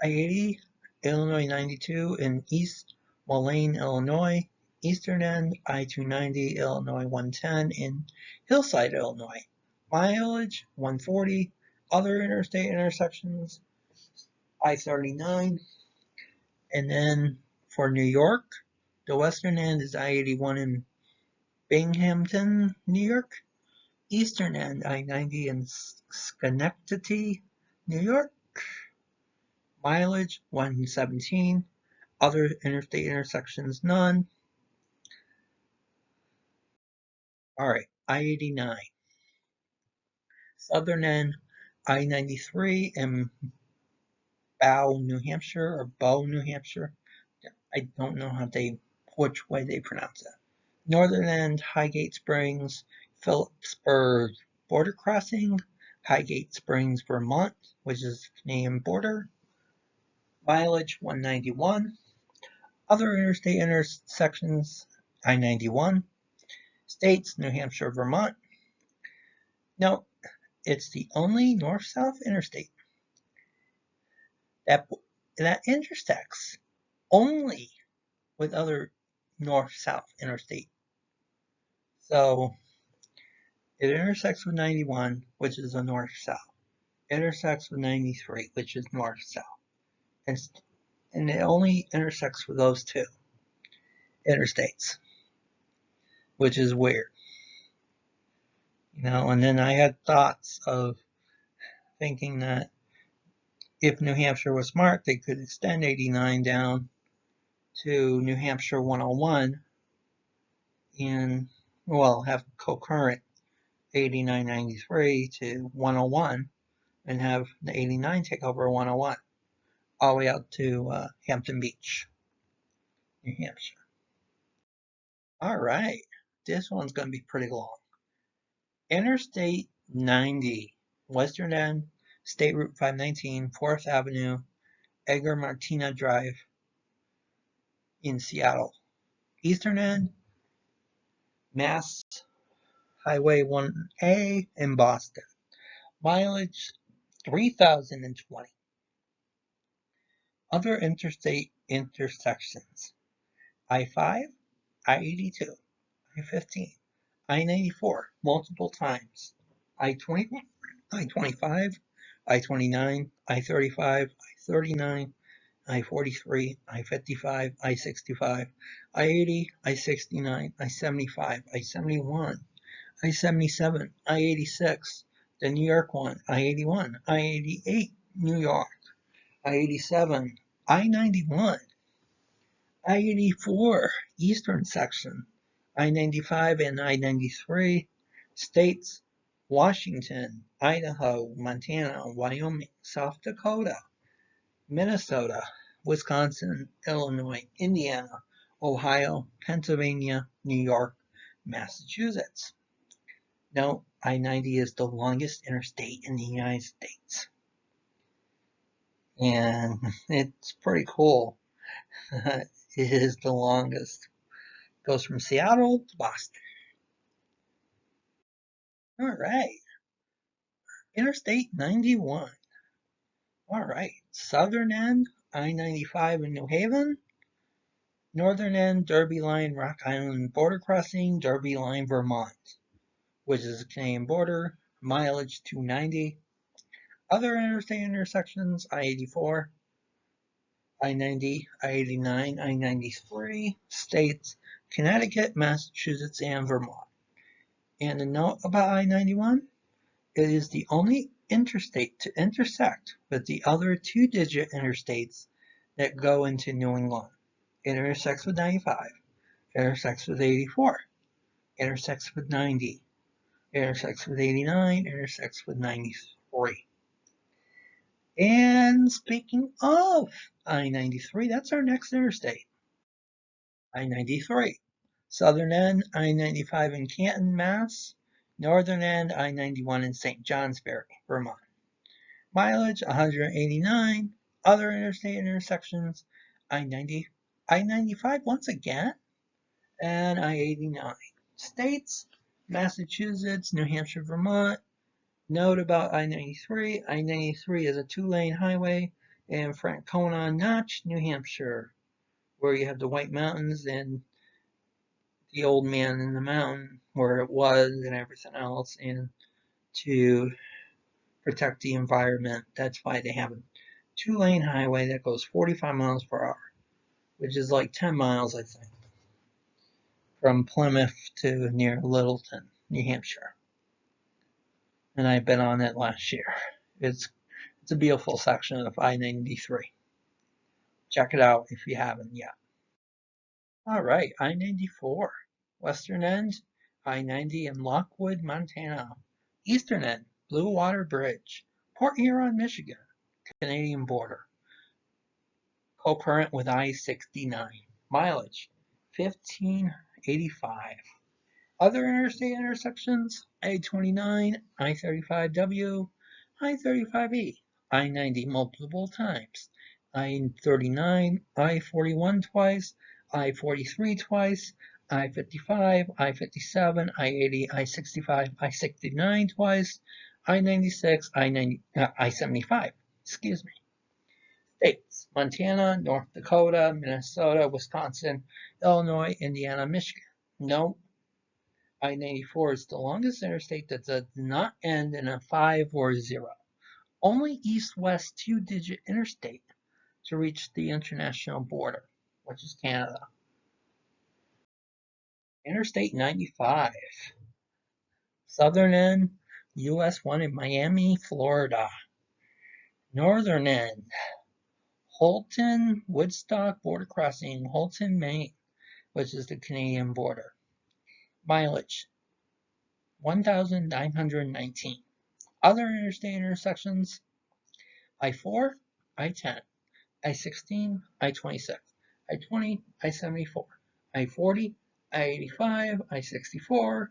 I-80 Illinois 92 in East Moline, Illinois. Eastern end, I-290, Illinois 110 in Hillside, Illinois. Mileage, 140. Other interstate intersections, I-39. And then for New York, the western end is I-81 in Binghamton, New York. Eastern end, I-90 in Schenectady, New York. Mileage, 117. Other interstate intersections, none. All right, I-89. Southern end, I-93 in Bow, New Hampshire, or Bow, New Hampshire. I don't know which way they pronounce it. Northern end, Highgate Springs, Phillipsburg border crossing, Highgate Springs, Vermont, which is the Canadian border. Mileage, 191. Other interstate intersections, I-91. States, New Hampshire, Vermont. Note, it's the only north-south interstate that intersects only with other north-south interstate. So it intersects with 91, which is a north-south. Intersects with 93, which is north-south. And it only intersects with those two interstates, which is weird. And then I had thoughts of thinking that if New Hampshire was smart, they could extend 89 down to New Hampshire 101 and, have concurrent 8993 to 101 and have the 89 take over 101 all the way out to Hampton Beach, New Hampshire. All right, this one's going to be pretty long. Interstate 90, western end, State Route 519, 4th Avenue, Edgar Martina Drive in Seattle. Eastern end, Mass Highway 1A in Boston. Mileage, 3,020. Other interstate intersections, I-5, I-82, I-15, I-94, multiple times, I-20, I-25, I-29, I-35, I-39, I-43, I-55, I-65, I-80, I-69, I-75, I-71, I-77, I-86, the New York one, I-81, I-88, New York, I-87, I-91, I-84, Eastern section, I-95 and I-93, states, Washington, Idaho, Montana, Wyoming, South Dakota, Minnesota, Wisconsin, Illinois, Indiana, Ohio, Pennsylvania, New York, Massachusetts. Now, I-90 is the longest interstate in the United States. And it's pretty cool. It is the longest. It goes from Seattle to Boston. All right. Interstate 91. All right. Southern end, I-95 in New Haven. Northern end, Derby Line, Rock Island border crossing, Derby Line, Vermont, which is the Canadian border. Mileage 290. Other interstate intersections, I-84, I-90, I-89, I-93, states, Connecticut, Massachusetts, and Vermont. And a note about I-91, it is the only interstate to intersect with the other two-digit interstates that go into New England. It intersects with 95, intersects with 84, intersects with 90, intersects with 89, intersects with 93. And speaking of I-93, that's our next interstate. I-93. Southern end, I-95 in Canton, Mass. Northern end, I-91 in St. Johnsbury, Vermont. Mileage, 189. Other interstate intersections, I-90, I-95 once again, and I-89. States, Massachusetts, New Hampshire, Vermont. Note about I-93. I-93 is a two-lane highway in Franconia Notch, New Hampshire, where you have the White Mountains and the Old Man in the Mountain, where it was, and everything else, and to protect the environment. That's why they have a 2-lane highway that goes 45 miles per hour, which is like 10 miles, I think, from Plymouth to near Littleton, New Hampshire. And I've been on it last year. It's a beautiful section of I-93. Check it out if you haven't yet. All right, I-94. Western end, I-90 in Lockwood, Montana. Eastern end, Blue Water Bridge, Port Huron, Michigan, Canadian border. Co-current with I-69. Mileage, 1585. Other interstate intersections, I-29, I-35W, I-35E, I-90 multiple times, I-39, I-41 twice, I-43 twice, I-55, I-57, I-80, I-65, I-69 twice, I-96, I-75, excuse me. States, Montana, North Dakota, Minnesota, Wisconsin, Illinois, Indiana, Michigan. No. I-94 is the longest interstate that does not end in a 5 or 0. Only east-west 2-digit interstate to reach the international border, which is Canada. Interstate 95. Southern end, US 1 in Miami, Florida. Northern end, Holton, Woodstock border crossing, Holton, Maine, which is the Canadian border. Mileage, 1,919. Other interstate intersections, I-4, I-10, I-16, I-26, I-20, I-74, I-40, I-85, I-64,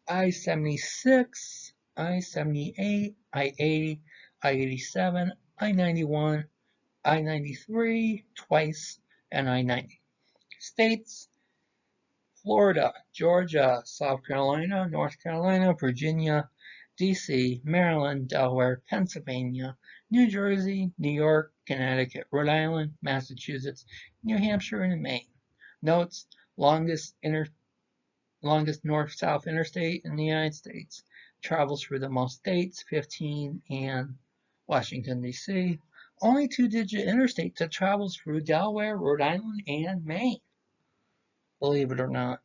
I-76, I-78, I-80, I-87, I-91, I-93 twice, and I-90. States, Florida, Georgia, South Carolina, North Carolina, Virginia, D.C., Maryland, Delaware, Pennsylvania, New Jersey, New York, Connecticut, Rhode Island, Massachusetts, New Hampshire, and Maine. Notes, longest north-south interstate in the United States. Travels through the most states, 15, and Washington, D.C. Only 2-digit interstate that travels through Delaware, Rhode Island, and Maine. Believe it or not.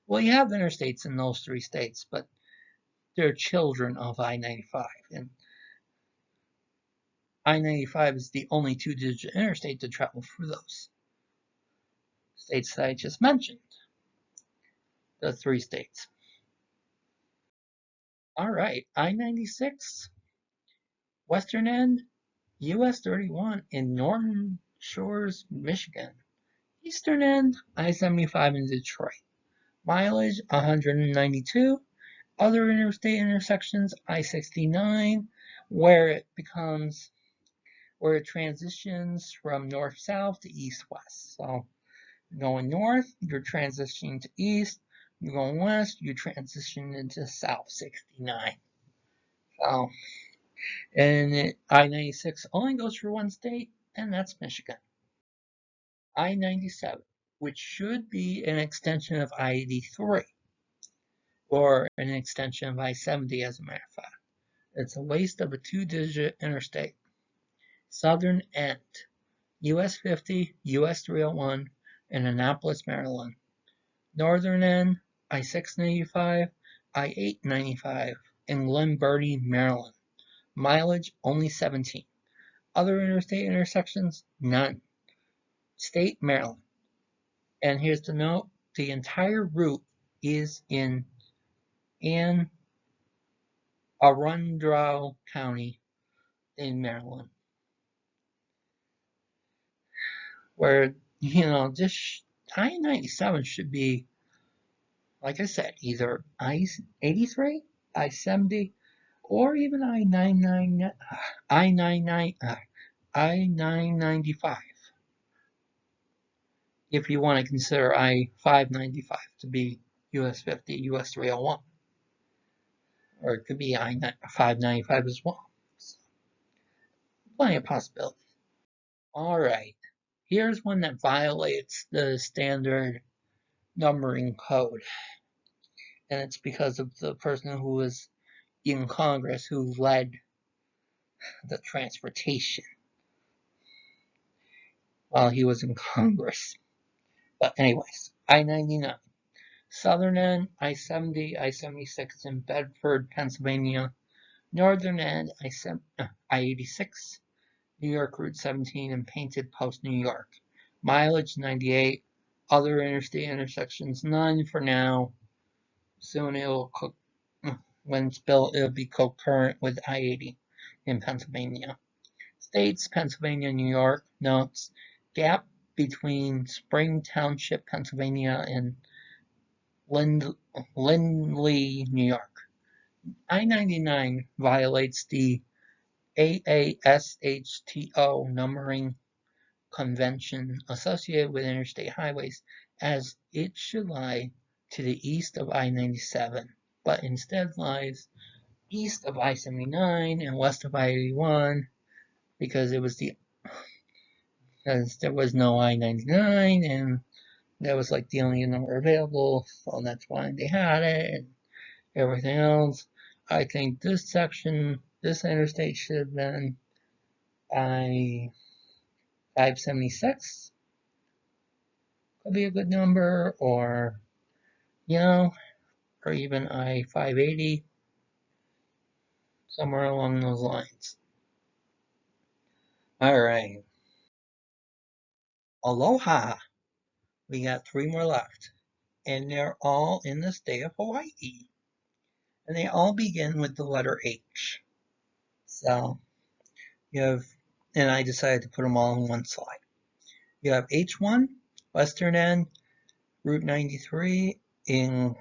Well, you have interstates in those 3 states, but they're children of I-95. And I-95 is the only 2-digit interstate to travel through those states that I just mentioned. The 3 states. All right, I-96, western end, US 31 in Norton Shores, Michigan. Eastern end, I-75 in Detroit. Mileage, 192. Other interstate intersections, I-69, where it transitions from north-south to east-west. So going north, you're transitioning to east. You're going west, you transition into south 69. So, and I-96 only goes through 1 state, and that's Michigan. I-97, which should be an extension of I-83, or an extension of I-70 as a matter of fact. It's a waste of a 2-digit interstate. Southern end, US 50, US 301, in Annapolis, Maryland. Northern end, I-695, I-895, in Glen Burnie, Maryland. Mileage, only 17. Other interstate intersections, none. State, Maryland. And here's the note, the entire route is in Anne Arundel County in Maryland. Where, this I-97 should be, like I said, either I-83, I-70, or even I-995, if you want to consider I-595 to be US 50, US 301. Or it could be I-595 as well. So, plenty of possibilities. Alright, here's one that violates the standard numbering code. And it's because of the person who was in Congress who led the transportation while he was in Congress. But anyways, I-99. Southern end, I-70, I-76 in Bedford, Pennsylvania. Northern end, I-86, New York Route 17 in Painted Post, New York. Mileage 98. Other interstate intersections, none for now. Soon when it's built, it'll be concurrent with I-80 in Pennsylvania. States, Pennsylvania, New York. Notes, gap between Spring Township, Pennsylvania and Lindley, New York. I-99 violates the AASHTO numbering convention associated with interstate highways, as it should lie to the east of I-97, but instead lies east of I-79 and west of I-81 because there was no I-99 and that was like the only number available, so that's why they had it and everything else. I think this interstate should have been I-576. Could be a good number, or, or even I-580, somewhere along those lines. Alright. Aloha. We got 3 more left. And they're all in the state of Hawaii. And they all begin with the letter H. So, and I decided to put them all in one slide. You have H1, western end, Route 93 in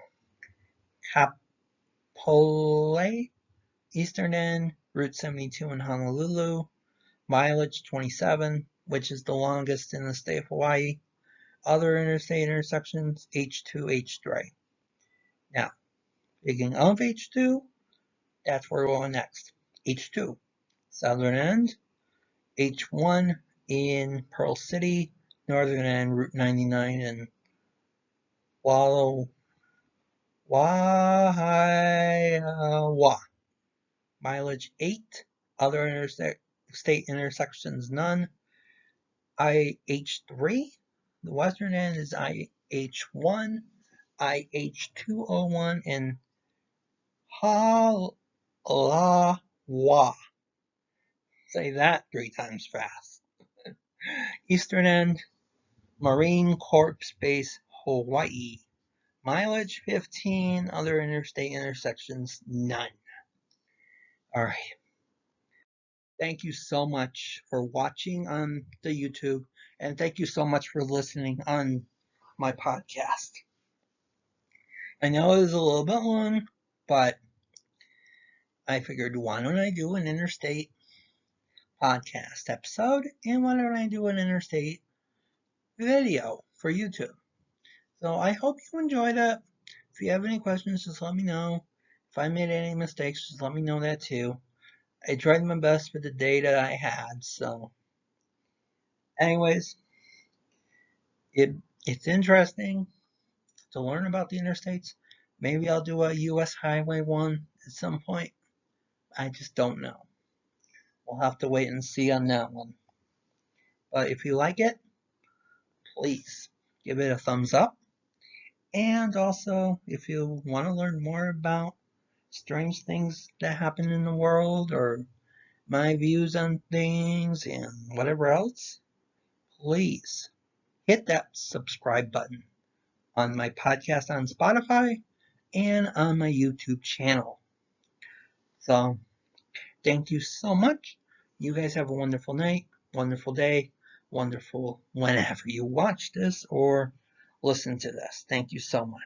Kapolei, eastern end, Route 72 in Honolulu, mileage 27, which is the longest in the state of Hawaii. Other interstate intersections, H2, H3. Now, speaking of H2, that's where we're going next. H2, southern end, H1 in Pearl City, northern end, Route 99 in Waiawa. Mileage 8. Other interstate intersections, none. IH3. The western end is IH1, IH201 in Halawa. Say that 3 times fast. Eastern end, Marine Corps Base, Hawaii. Mileage 15. Other interstate intersections, none. Alright. Thank you so much for watching on the YouTube, and thank you so much for listening on my podcast. I know it was a little bit long, but I figured, why don't I do an interstate podcast episode, and why don't I do an interstate video for YouTube? So I hope you enjoyed it. If you have any questions, just let me know. If I made any mistakes, just let me know that too. I tried my best with the data I had, so anyways, it's interesting to learn about the interstates. Maybe I'll do a US highway one at some point. I just don't know. We'll have to wait and see on that one. But if you like it, please give it a thumbs up. And also, if you want to learn more about strange things that happen in the world or my views on things and whatever else, please hit that subscribe button on my podcast on Spotify and on my YouTube channel. So, thank you so much. You guys have a wonderful night, wonderful day, wonderful whenever you watch this or listen to this. Thank you so much.